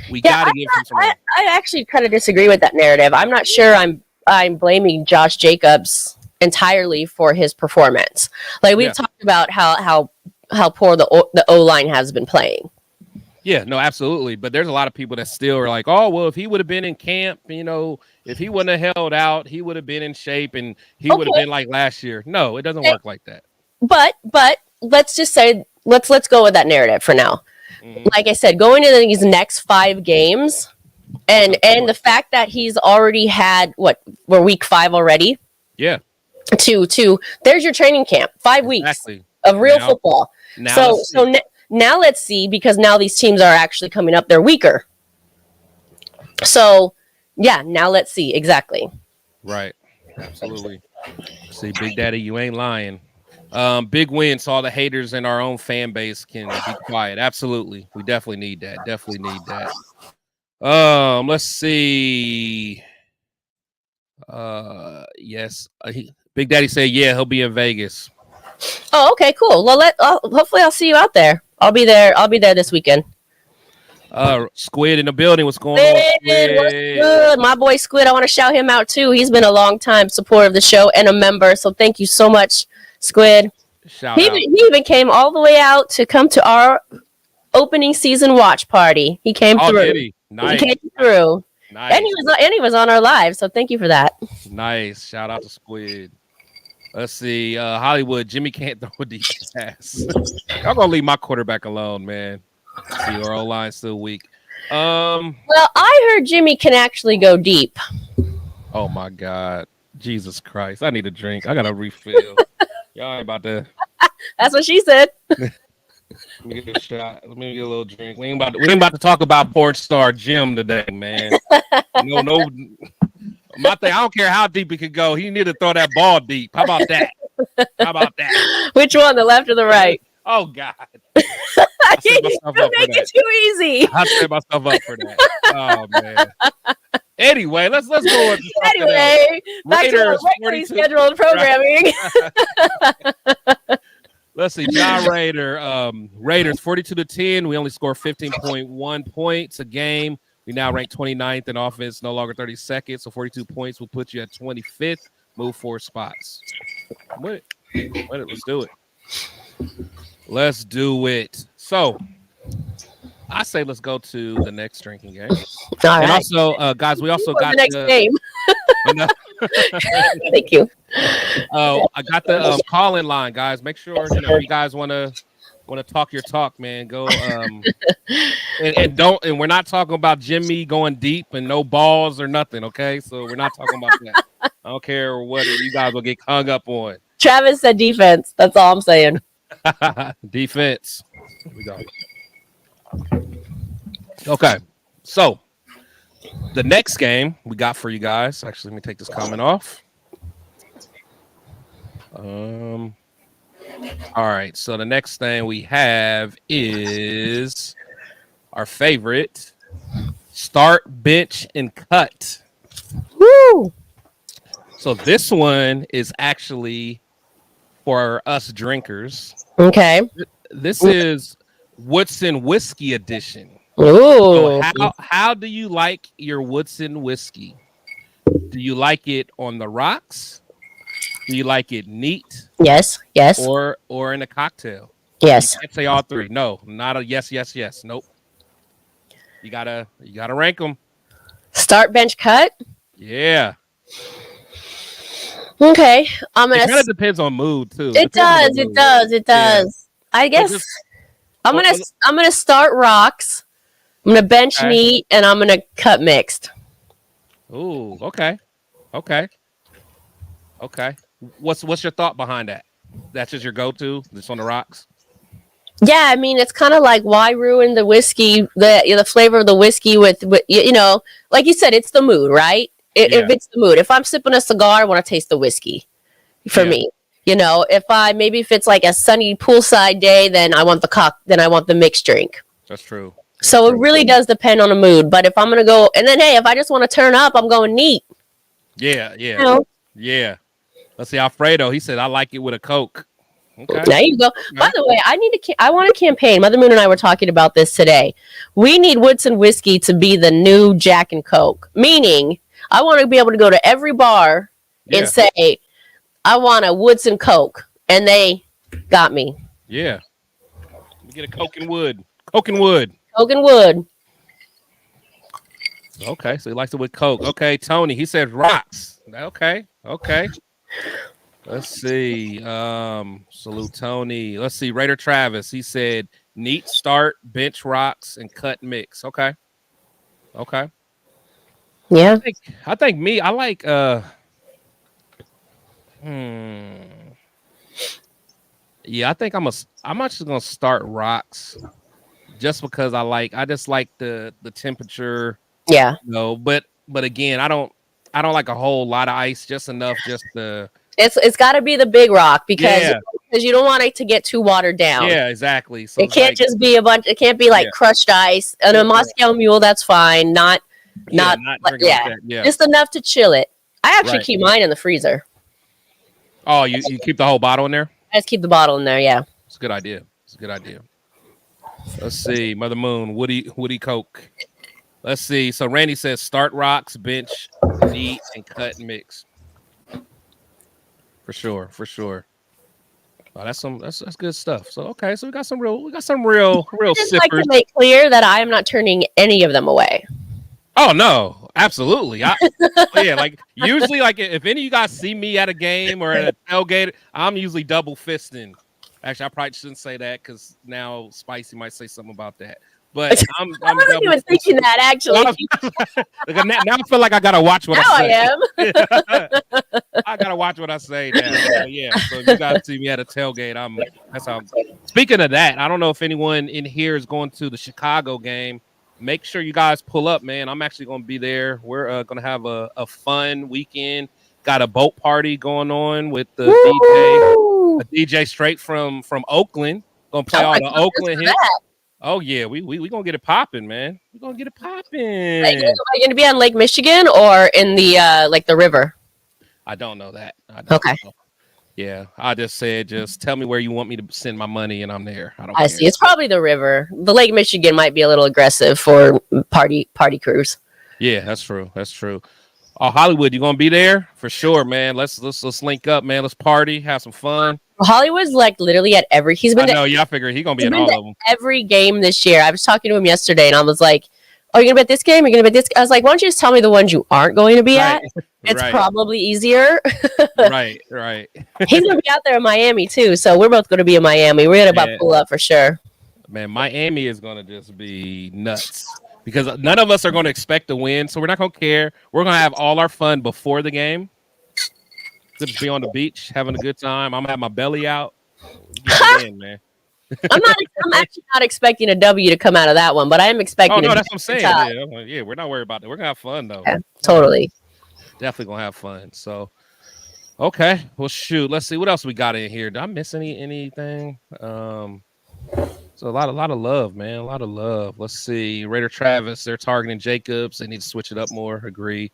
we Yeah, got to give him some. I actually kind of disagree with that narrative. I'm not sure I'm blaming Josh Jacobs entirely for his performance. Like we've talked about how poor the O line has been playing. Yeah, no, absolutely. But there's a lot of people that still are like, oh, well, if he would have been in camp, if he wouldn't have held out, he would have been in shape and he would have been like last year. No, it doesn't work like that. But let's just say let's go with that narrative for now. Mm-hmm. Like I said, going into these next 5 games, and the fact that he's already had we're week 5 already. Yeah. To there's your training camp. 5 weeks of real football. Now let's see, because now these teams are actually coming up. They're weaker. So, yeah, now let's see. Exactly. Right. Absolutely. See, Big Daddy, you ain't lying. Big win, so all the haters in our own fan base can be quiet. Absolutely. We definitely need that. Let's see. Yes. Big Daddy said, yeah, he'll be in Vegas. Oh, okay, cool. Well, hopefully I'll see you out there. I'll be there this weekend. Squid in the building. What's going on, Squid? What's good? My boy Squid, I want to shout him out too. He's been a long time supporter of the show and a member. So thank you so much, Squid. He even came all the way out to come to our opening season watch party. He came through. Did he? Nice. He came through. Nice. And he was on our live. So thank you for that. Nice. Shout out to Squid. Let's see. Hollywood, Jimmy can't throw a deep pass. Y'all gonna leave my quarterback alone, man. See, our O-line's still weak. Well, I heard Jimmy can actually go deep. Oh my God. Jesus Christ. I need a drink. I got a refill. Y'all ain't about to. That's what she said. Let me get a shot. Let me get a little drink. We ain't about to talk about porn star Jim today, man. No. My thing, I don't care how deep it could go. He need to throw that ball deep. How about that? Which one, the left or the right? Oh God. You make it too easy. I set myself up for that. Oh man. Anyway, let's go. Anyway, back to our regularly scheduled programming. Let's see, John Raider. Raiders 42-10. We only score 15.1 points a game. We now rank 29th in offense, no longer 32nd. So 42 points will put you at 25th. Move 4 spots. Let's do it. Let's do it. So I say let's go to the next drinking game. All right. Also, guys, we also got the next game. Thank you. I got the call-in line, guys. Make sure if you guys want to talk your talk, man. Go and we're not talking about Jimmy going deep and no balls or nothing. Okay, so we're not talking about that. I don't care what you guys will get hung up on. Travis said defense. That's all I'm saying. Defense. Here we go. Okay, so the next game we got for you guys. Actually, let me take this comment off. All right, so the next thing we have is our favorite start, bench, and cut. Woo! So this one is actually for us drinkers. Okay. This is Woodson Whiskey edition. Ooh. So how do you like your Woodson whiskey? Do you like it on the rocks? Do you like it neat? Yes. Or in a cocktail? Yes. You can't say all three. No, not a yes. Nope. You gotta rank them. Start, bench, cut. Yeah. Okay. It kind of depends on mood too. It does. Yeah. I guess I'm gonna start rocks. I'm gonna bench neat, and I'm gonna cut mixed. Ooh. Okay. What's your thought behind that? That's just your go-to? This on the rocks? Yeah, I mean, it's kind of like why ruin the whiskey, the flavor of the whiskey with like you said, it's the mood, right? Yeah, If it's the mood, if I'm sipping a cigar, I want to taste the whiskey for yeah, me. If it's like a sunny poolside day, then I want the mixed drink. that's true. That's So it true. really does depend on the mood. But if I'm gonna go, and then hey, if I just want to turn up, I'm going neat. Yeah, You yeah, know, yeah. Let's see, Alfredo. He said, "I like it with a Coke." Okay. there you go. By Okay. the way, I want a campaign. Mother Moon and I were talking about this today. We need Woodson Whiskey to be the new Jack and Coke. Meaning, I want to be able to go to every bar and Yeah, say, I want a Woodson Coke, and they got me. yeah. We get a Coke and Wood. Coke and Wood. Coke and Wood. Okay, so he likes it with Coke. Okay, Tony. He said rocks. Okay, okay. Let's see. Salute Tony. Let's see. Raider Travis. He said neat start, bench rocks, and cut mix. Okay. Okay. Yeah. I think me, I like hmm. Yeah, I think I'm actually gonna start rocks just because I just like the temperature, Yeah. but again, I don't like a whole lot of ice, just enough just to It's got to be the big rock yeah, because you don't want it to get too watered down. yeah, exactly. So It it's can't like just be a bunch. It can't be like yeah, crushed ice. And a yeah, Moscow Mule, that's fine. yeah, Not not like drinking like yeah, that. Yeah, just enough to chill it. I actually right. keep mine in the freezer. Oh, you keep the whole bottle in there? I just keep the bottle in there. Yeah. It's a good idea. It's a good idea. Let's see. Mother Moon, Woody Coke. Let's see. So Randy says start rocks, bench, neat, and cut and mix. For sure, for sure. Oh, that's good stuff. So okay, so we got some real I just like to sippers. make clear that I am not turning any of them away. Oh no, absolutely. Yeah, like usually, like if any of you guys see me at a game or at a tailgate, I'm usually double fisting. Actually, I probably shouldn't say that because now Spicy might say something about that. But I'm I wasn't double even thinking that actually. Like, now I feel like I gotta watch what Now I I say. am. I gotta watch what I say now. So, yeah. So if you guys see me at a tailgate, that's how. Speaking of that, I don't know if anyone in here is going to the Chicago game. Make sure you guys pull up, man. I'm actually going to be there. We're going to have a fun weekend. Got a boat party going on with the Woo! DJ, a DJ straight from Oakland. Going to play Oh all my the God, Oakland just hits. for that. Oh yeah, we going to get it popping, man. We're going to get it Are popping. you going to be on Lake Michigan or in the like the river? I don't know that. I don't Okay. know. Yeah, I just said, just tell me where you want me to send my money, and I'm there. I don't I care. see. It's probably the river. The Lake Michigan might be a little aggressive for party cruise. Yeah, that's true. That's true. Oh, Hollywood, you gonna be there for sure, man? Let's link up, man. Let's party, have some fun. Hollywood's like literally at every. He's been I to know. Yeah, I figure he gonna be He's in been all to of them. every game this year. I was talking to him yesterday, and I was like, "Are you gonna bet this game? Are you gonna bet this?" I was like, "Why don't you just tell me the ones you aren't going to be at? It's Right, probably easier." right. He's gonna be out there in Miami too, so we're both gonna be in Miami. We're gonna about Man. pull up for sure. Man, Miami is gonna just be nuts because none of us are gonna expect to win, so we're not gonna care. We're gonna have all our fun before the game. Just be on the beach having a good time. I'm gonna have my belly out. Get it in, man. I'm actually not expecting a W to come out of that one, but I am expecting. Oh no, a that's what I'm saying. tie. Yeah, we're not worried about that. We're gonna have fun though. Yeah, totally. Definitely gonna have fun. So, okay, well, shoot. Let's see what else we got in here. Did I miss anything? So a lot of love, man. A lot of love. Let's see. Raider Travis, they're targeting Jacobs. They need to switch it up more. Agree.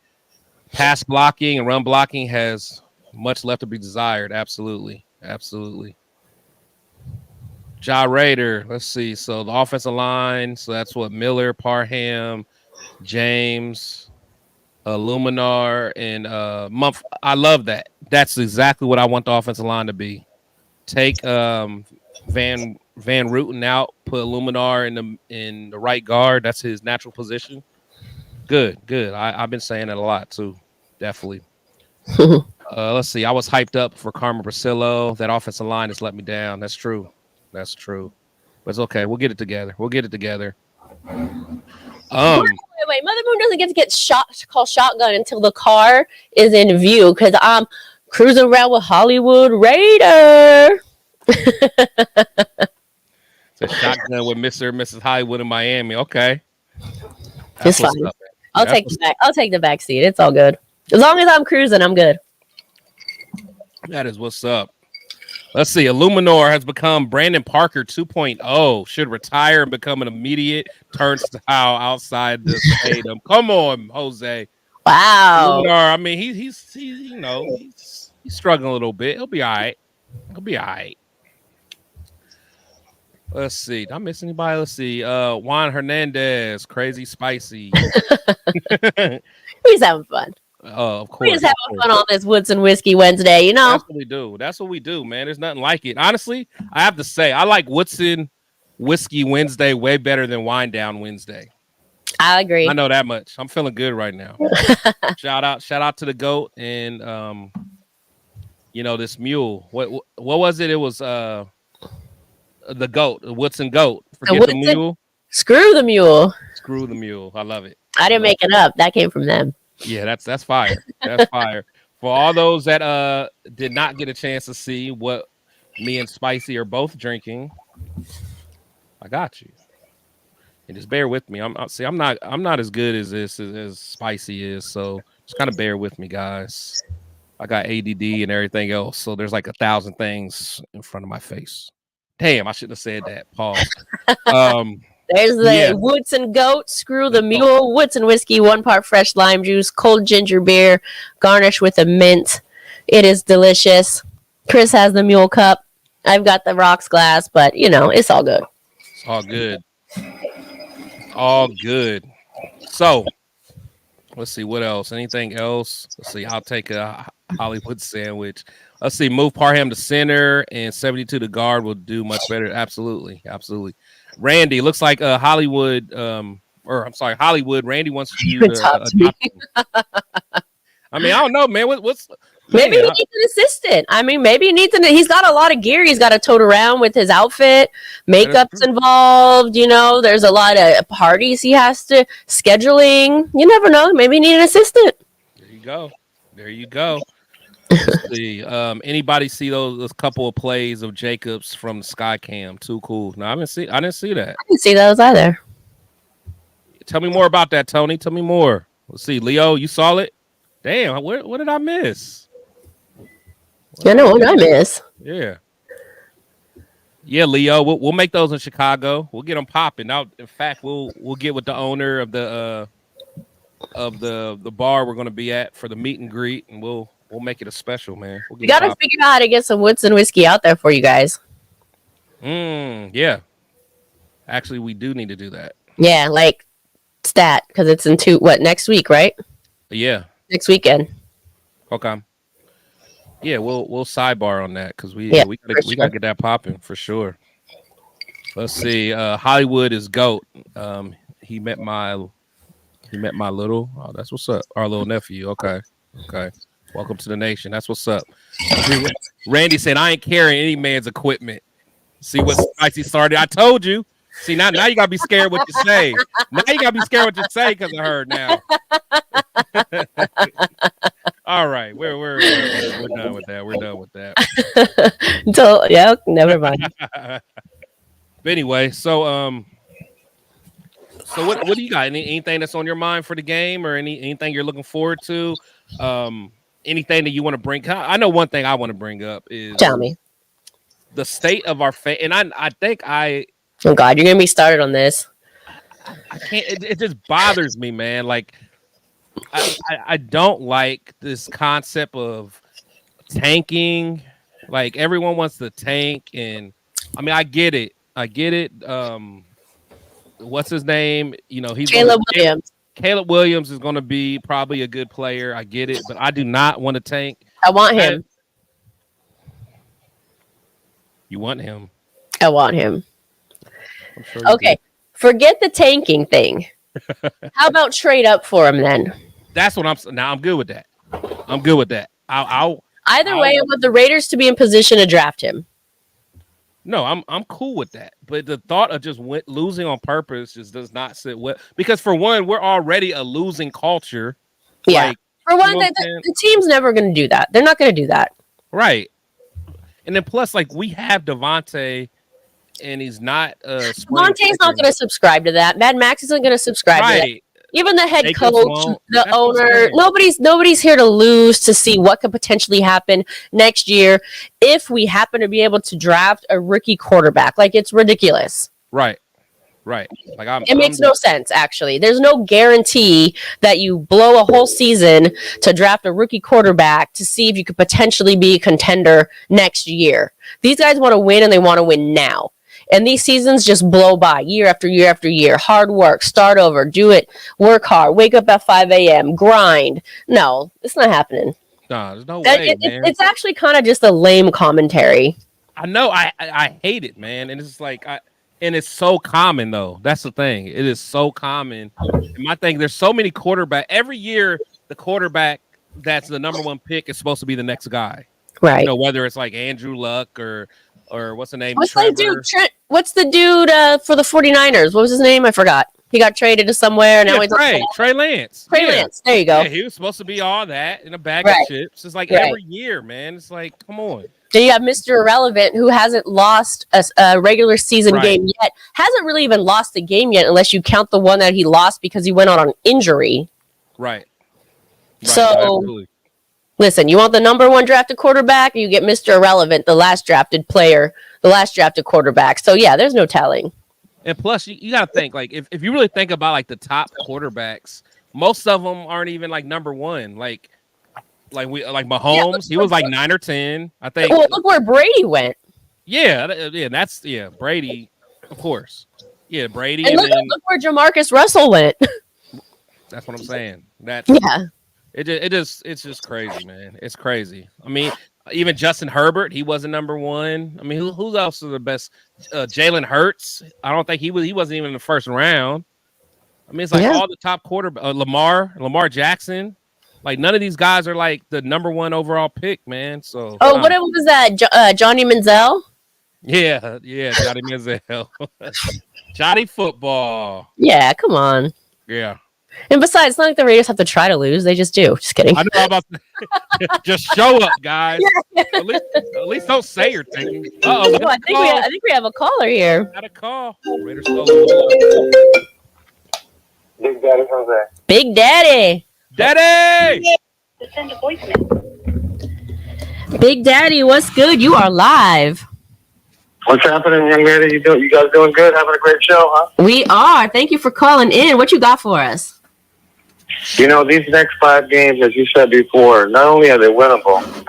Pass blocking and run blocking has much left to be desired. Absolutely. Ja Raider. Let's see. So the offensive line. So that's what Miller, Parham, James, Luminar, and Mumph. I love that. That's exactly what I want the offensive line to be. Take Van Ruten out, put Luminar in the right guard. That's his natural position. Good. I've been saying that a lot too. Definitely. Let's see. I was hyped up for Carmen Brasillo. That offensive line has let me down. That's true. But it's okay. We'll get it together. Wait. Mother Moon doesn't get call shotgun until the car is in view because I'm cruising around with Hollywood Raider. The shotgun with Mr. and Mrs. Hollywood in Miami. Okay. It's fine. I'll take the back seat. It's all good. As long as I'm cruising, I'm good. That is what's up. Let's see. Illuminor has become Brandon Parker 2.0. Should retire and become an immediate turnstile outside the stadium. Come on, Jose. Wow. Illuminor, I mean, he's struggling a little bit. He'll be all right. Let's see. Did I miss anybody? Let's see. Juan Hernandez, crazy spicy. He's having fun. Of course. We're just having fun on this Woodson Whiskey Wednesday, you know? That's what we do. That's what we do, man. There's nothing like it. Honestly, I have to say, I like Woodson Whiskey Wednesday way better than Wine Down Wednesday. I agree. I know that much. I'm feeling good right now. Shout out to the GOAT and this mule. What was it? It was the GOAT, the Woodson GOAT. Forget the mule. Screw the mule. Screw the mule. I love it. I didn't make it up. That came from them. Yeah, that's fire. That's fire. For all those that did not get a chance to see what me and Spicy are both drinking, I got you. And just bear with me. I'm not as good as this as Spicy is, so just kind of bear with me, guys. I got ADD and everything else, so there's like 1,000 things in front of my face. Damn, I shouldn't have said that. Pause. There's the Woodson Goat, Screw the Mule, Woodson Whiskey, 1 part fresh lime juice, cold ginger beer, garnished with a mint. It is delicious. Chris has the mule cup. I've got the rocks glass, but, it's all good. It's all good. All good. So, let's see. What else? Anything else? Let's see. I'll take a Hollywood sandwich. Let's see. Move Parham to center and 72 to guard will do much better. Absolutely. Randy, looks like Hollywood. Hollywood. Randy wants you to adopt him. I mean, I don't know, man. Maybe he needs an assistant. I mean, maybe he needs he's got a lot of gear he's got to tote around with his outfit. Makeup's involved, there's a lot of parties he has to scheduling. You never know. Maybe he needs an assistant. There you go. Let's see. Anybody see those couple of plays of Jacobs from the Sky Cam? Too cool. No, I didn't see that. I didn't see those either. Tell me more about that, Tony. Tell me more. Let's see. Leo, you saw it? Damn, what did I miss? I know what I miss. Yeah, Leo. We'll make those in Chicago. We'll get them popping. Now, in fact, we'll get with the owner of the bar we're going to be at for the meet and greet, and we'll make it a special, man. We got to figure out how to get some Woodson Whiskey out there for you guys. Yeah. Actually, we do need to do that. Yeah, like stat because it's in next week, right? Yeah. Next weekend. Okay. Yeah, we'll sidebar on that because we gotta get that popping for sure. Let's see. Hollywood is GOAT. He met my little. Oh, that's what's up. Our little nephew. Okay. Welcome to the nation. That's what's up. Randy said, "I ain't carrying any man's equipment." See what Spicy started? I told you. See now you gotta be scared what you say. Now you gotta be scared what you say because of her now. All right, we're done with that. We're done with that. Never mind. But anyway, so what do you got? Anything that's on your mind for the game, or anything you're looking forward to? Anything that you want to bring? I know one thing I want to bring up is tell me the state of our and I think oh God, you're gonna be started on this. I can't. It just bothers me, man. Like I don't like this concept of tanking. Like everyone wants to tank, and I mean I get it. What's his name? He's Caleb Williams. Caleb Williams is going to be probably a good player. I get it, but I do not want to tank. I want him. You want him? I want him. I'm sure okay, forget the tanking thing. How about trade up for him then? That's what I'm. Now I'm good with that. I'm good with that. Either way, I want the Raiders to be in position to draft him. No, I'm cool with that. But the thought of just losing on purpose just does not sit well. Because for one, we're already a losing culture. Yeah. Like, for one, the team's never going to do that. They're not going to do that. Right. And then plus, like, we have Devontae and he's not Monte's not going to subscribe to that. Mad Max isn't going to subscribe to that. Even the head coach, the owner, nobody's here to lose, to see what could potentially happen next year if we happen to be able to draft a rookie quarterback. Like, it's ridiculous. Right. Like it makes no sense, actually. There's no guarantee that you blow a whole season to draft a rookie quarterback to see if you could potentially be a contender next year. These guys want to win, and they want to win now. And these seasons just blow by year after year after year. Hard work, start over, do it, work hard, wake up at 5 a.m., grind. No, it's not happening. No, there's no way, man. It's actually kind of just a lame commentary. I know. I hate it, man. And it's like, and it's so common, though. That's the thing. It is so common. And my thing, there's so many quarterbacks. Every year, the quarterback that's the number one pick is supposed to be the next guy. Right. You know, whether it's like Andrew Luck or what's the name? What's the dude? What's the dude for the 49ers? What was his name? I forgot. He got traded to somewhere. Now he's Trey Lance. Lance. There you go. Yeah, he was supposed to be all that in a bag of chips. It's like every year, man. It's like, come on. Then you have Mr. Irrelevant, who hasn't lost a regular season game yet. Hasn't really even lost a game yet, unless you count the one that he lost because he went out on injury. Right. So, absolutely. Listen, you want the number one drafted quarterback, you get Mr. Irrelevant, the last drafted player, the last drafted quarterback. So, yeah, there's no telling. And plus, you got to think, like, if you really think about, like, the top quarterbacks, most of them aren't even, like, number one. Like Mahomes, he was, like, 9 or 10, I think. Well, look where Brady went. Yeah, Brady, of course. Yeah, Brady. And look where Jamarcus Russell went. That's what I'm saying. It's just crazy, man. It's crazy. I mean, even Justin Herbert, he wasn't number one. I mean, who else is the best? Jalen Hurts. I don't think he wasn't even in the first round. I mean, it's like all the top quarterback. Lamar Jackson. Like, none of these guys are like the number one overall pick, man. So what was that? Johnny Manziel? Yeah, Johnny Manziel. Johnny Football. Yeah, come on. Yeah. And besides, it's not like the Raiders have to try to lose. They just do. Just kidding. I know about just show up, guys. At least don't say you're thinking. I think we have a caller here. Got a call. Raiders call. Big Daddy Jose. Big Daddy. Daddy! To send a voicemail. Big Daddy, what's good? You are live. What's happening, young lady? You guys doing good? Having a great show, huh? We are. Thank you for calling in. What you got for us? You know, these next 5 games, as you said before, not only are they winnable,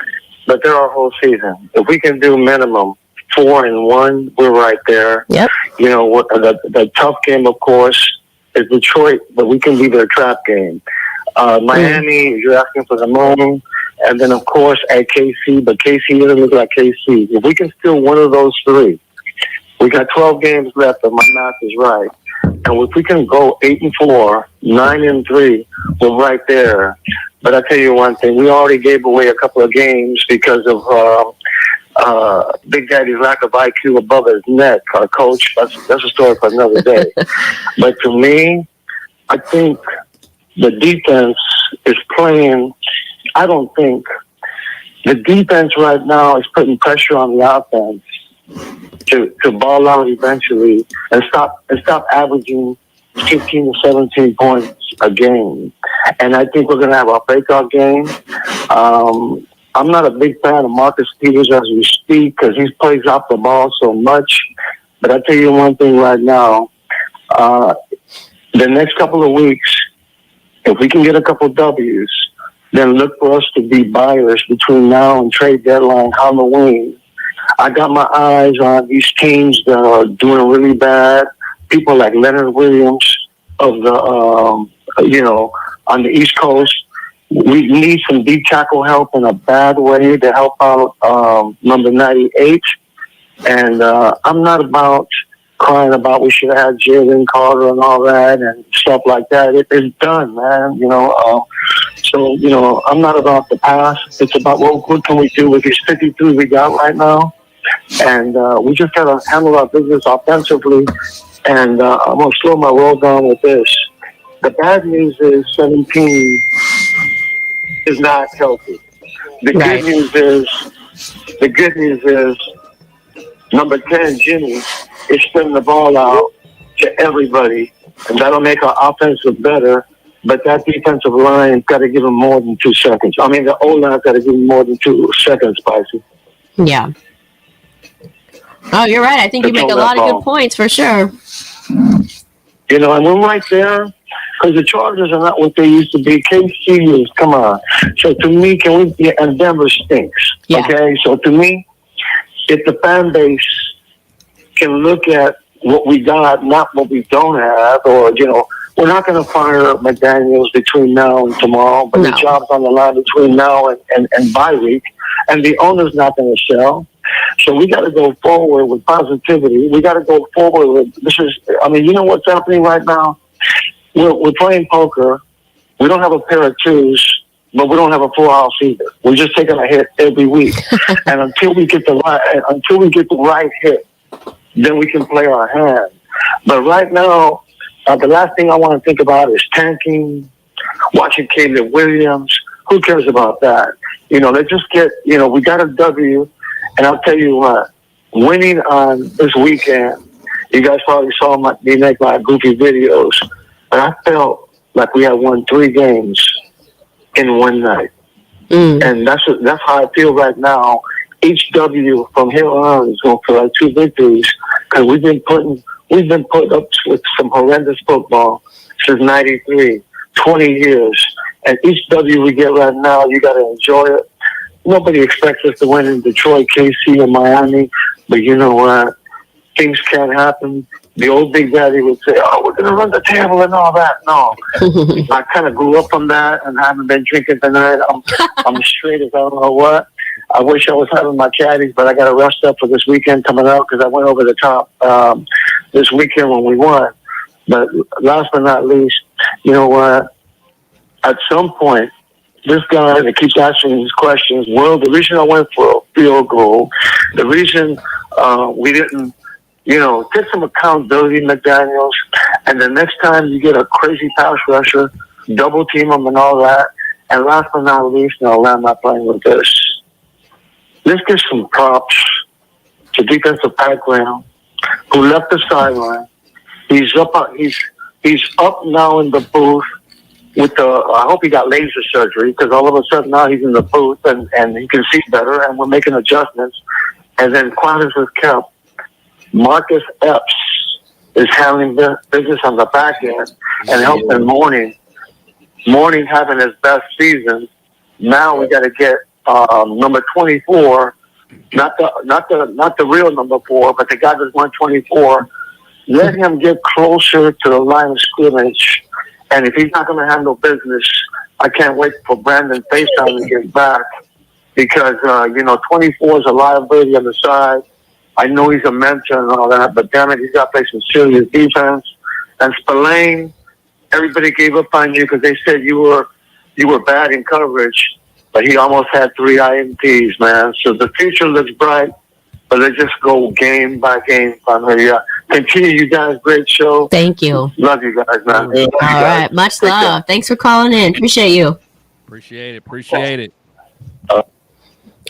but they're our whole season. If we can do minimum 4-1, we're right there. Yep. You know, the tough game, of course, is Detroit, but we can be their trap game. Miami, you're asking for the moon. And then, of course, at KC, but KC doesn't look like KC. If we can steal one of those 3, we got 12 games left, if my math is right. And if we can go 8-4, 9-3, we're right there. But I tell you one thing, we already gave away a couple of games because of Big Daddy's lack of IQ above his neck. Our coach, that's a story for another day. But to me, I think the defense is playing. I don't think the defense right now is putting pressure on the offense to ball out eventually and stop averaging 15 to 17 points a game. And I think we're going to have a breakout game. I'm not a big fan of Marcus Peters as we speak because he plays off the ball so much. But I tell you one thing right now, the next couple of weeks, if we can get a couple W's, then look for us to be buyers between now and trade deadline, Halloween. I got my eyes on these teams that are doing really bad. People like Leonard Williams of the, on the East Coast. We need some deep tackle help in a bad way to help out number 98. And I'm not about crying about we should have had Jalen Carter and all that and stuff like that. It's done, man. So I'm not about the past. It's about what can we do with these 53 we got right now. And we just got to handle our business offensively. And I'm going to slow my roll down with this. The bad news is 17 is not healthy. The good news is number 10, Jimmy, is spreading the ball out to everybody, and that'll make our offense look better. But that defensive line's got to give them more than 2 seconds. I mean, the O-line's got to give them more than 2 seconds, Spicy. Yeah. Oh, you're right. I think you make a lot of good points for sure. You know, and we're right there because the Chargers are not what they used to be. KC is, come on. So to me, and Denver stinks. Yeah. Okay, so to me, if the fan base can look at what we got, not what we don't have, or, you know, we're not going to fire McDaniels between now and tomorrow, but the job's on the line between now and bye week, and the owner's not going to sell. So we got to go forward with positivity. We got to go forward with you know what's happening right now? We're playing poker. We don't have a pair of twos, but we don't have a full house either. We're just taking a hit every week, and until we get the right hit, then we can play our hand. But right now, the last thing I want to think about is tanking, watching Caleb Williams. Who cares about that? You know, let's just get. You know, we got a W. And I'll tell you what, winning on this weekend, you guys probably saw me make my goofy videos, but I felt like we had won 3 games in one night. And that's how I feel right now. Each W from here on is going to feel like 2 victories because we've been put up with some horrendous football since '93, 20 years. And each W we get right now, you got to enjoy it. Nobody expects us to win in Detroit, KC, and Miami, but you know what? Things can happen. The old Big Daddy would say, "Oh, we're going to run the table and all that." No, I kind of grew up on that, and haven't been drinking tonight. I'm straight as I don't know what. I wish I was having my caddies, but I got to rest up for this weekend coming out because I went over the top this weekend when we won. But last but not least, you know what? At some point, this guy that keeps asking these questions, well, the reason I went for a field goal, the reason we didn't, you know, get some accountability, McDaniels, and the next time you get a crazy pass rusher, double team him and all that, and last but not least, and I'll land my plane with this, let's give some props to defensive background who left the sideline. He's up now in the booth. I hope he got laser surgery because all of a sudden now he's in the booth and he can see better and we're making adjustments. And then quiet as kept, Marcus Epps is handling business on the back end and helping Mourning having his best season. Now we got to get number 24, not the real number 4, but the guy that's 124. Let him get closer to the line of scrimmage. And if he's not going to handle business, I can't wait for Brandon FaceTime to get back because, 24 is a liability on the side. I know he's a mentor and all that, but damn it, he's got to play some serious defense. And Spillane, everybody gave up on you because they said you were bad in coverage, but he almost had 3 INTs, man. So the future looks bright, but let's just go game by game. Continue, you guys. Great show. Thank you. Love you guys, man. All right. Much love. Thanks for calling in. Appreciate you. Appreciate it.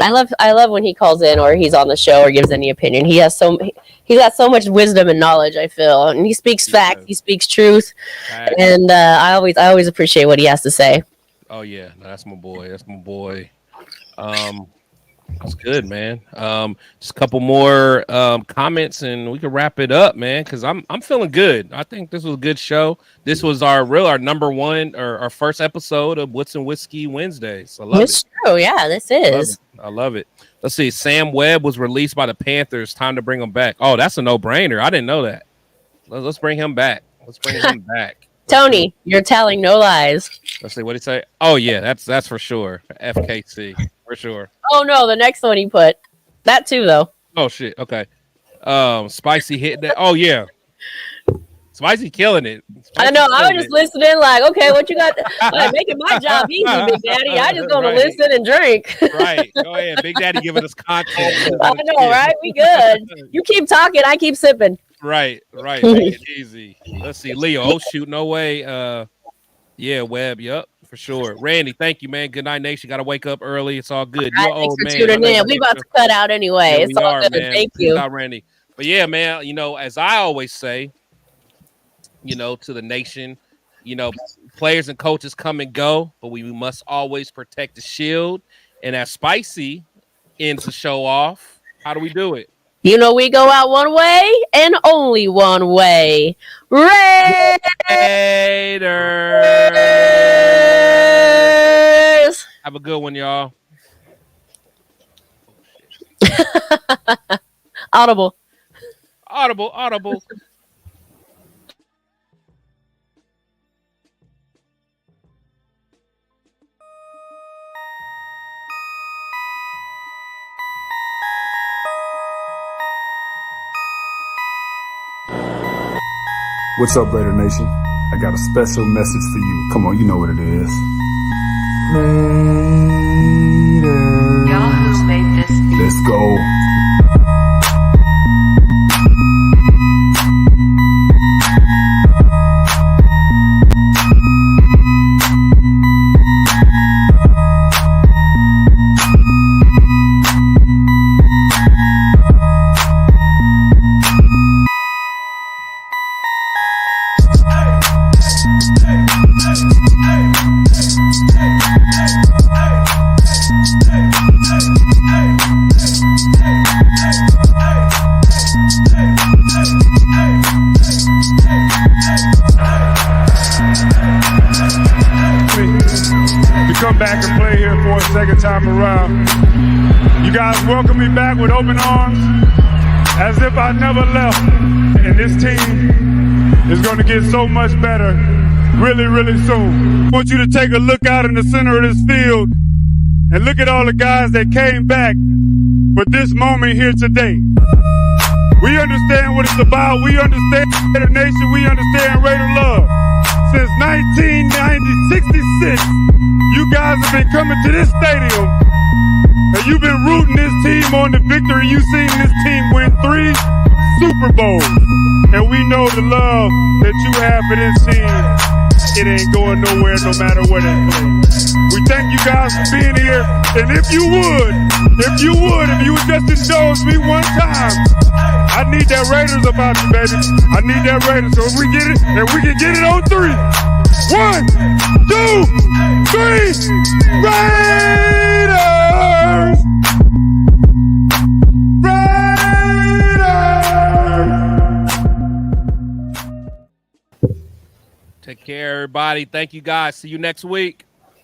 I love when he calls in or he's on the show or gives any opinion. He's got so much wisdom and knowledge, I feel. And he speaks facts, he speaks truth. Right. And I always appreciate what he has to say. Oh yeah, that's my boy. That's good, man. Just a couple more comments, and we can wrap it up, man. Because I'm feeling good. I think this was a good show. This was our number 1 or our first episode of Woodson Whiskey Wednesdays. I love it. It's true, yeah. This is. I love it. Let's see. Sam Webb was released by the Panthers. Time to bring him back. Oh, that's a no-brainer. I didn't know that. Let's bring him back. Tony, you're telling no lies. Let's see what he say. Oh yeah, that's for sure. FKC for sure. Oh no, the next one he put that too though. Oh shit. Okay. Spicy hit that. Oh yeah. Spicy killing it. I know. I was just listening, like, okay, what you got? Like, making my job easy, Big Daddy. I just gonna listen and drink. Right. Go ahead, Big Daddy, giving us content. I know, right? We good. You keep talking, I keep sipping. Right. Make it easy. Let's see, Leo. Oh shoot, no way. Yeah, Webb. Yep, for sure. Randy, thank you, man. Good night, Nation. Got to wake up early. It's all good. Thanks for tuning in. We about to cut out anyway. Yeah, it's all good. Man. Thank you. Out, Randy. But yeah, man, as I always say, to the nation, players and coaches come and go, but we must always protect the shield. And as Spicy ends the show off, how do we do it? We go out one way and only one way. Raiders! Have a good one, y'all. Audible. What's up, Raider Nation? I got a special message for you. Come on, you know what it is. Raiders. Yahoo made this beat. Let's go. To come back and play here for a second time around. You guys welcome me back with open arms, as if I never left. And this team is going to get so much better really, really soon. I want you to take a look out in the center of this field and look at all the guys that came back for this moment here today. We understand what it's about. We understand Raider Nation. We understand Raider love. Since 1966, you guys have been coming to this stadium and you've been rooting this team on the victory. You've seen this team win 3 Super Bowls. And we know the love that you have for this team. It ain't going nowhere no matter what it plays. We thank you guys for being here. And if you would just indulge me one time, I need that Raiders about you, baby. I need that Raiders. So if we get it, and we can get it on 3. 1, 2, 3. Raiders! Take care, everybody. Thank you, guys. See you next week.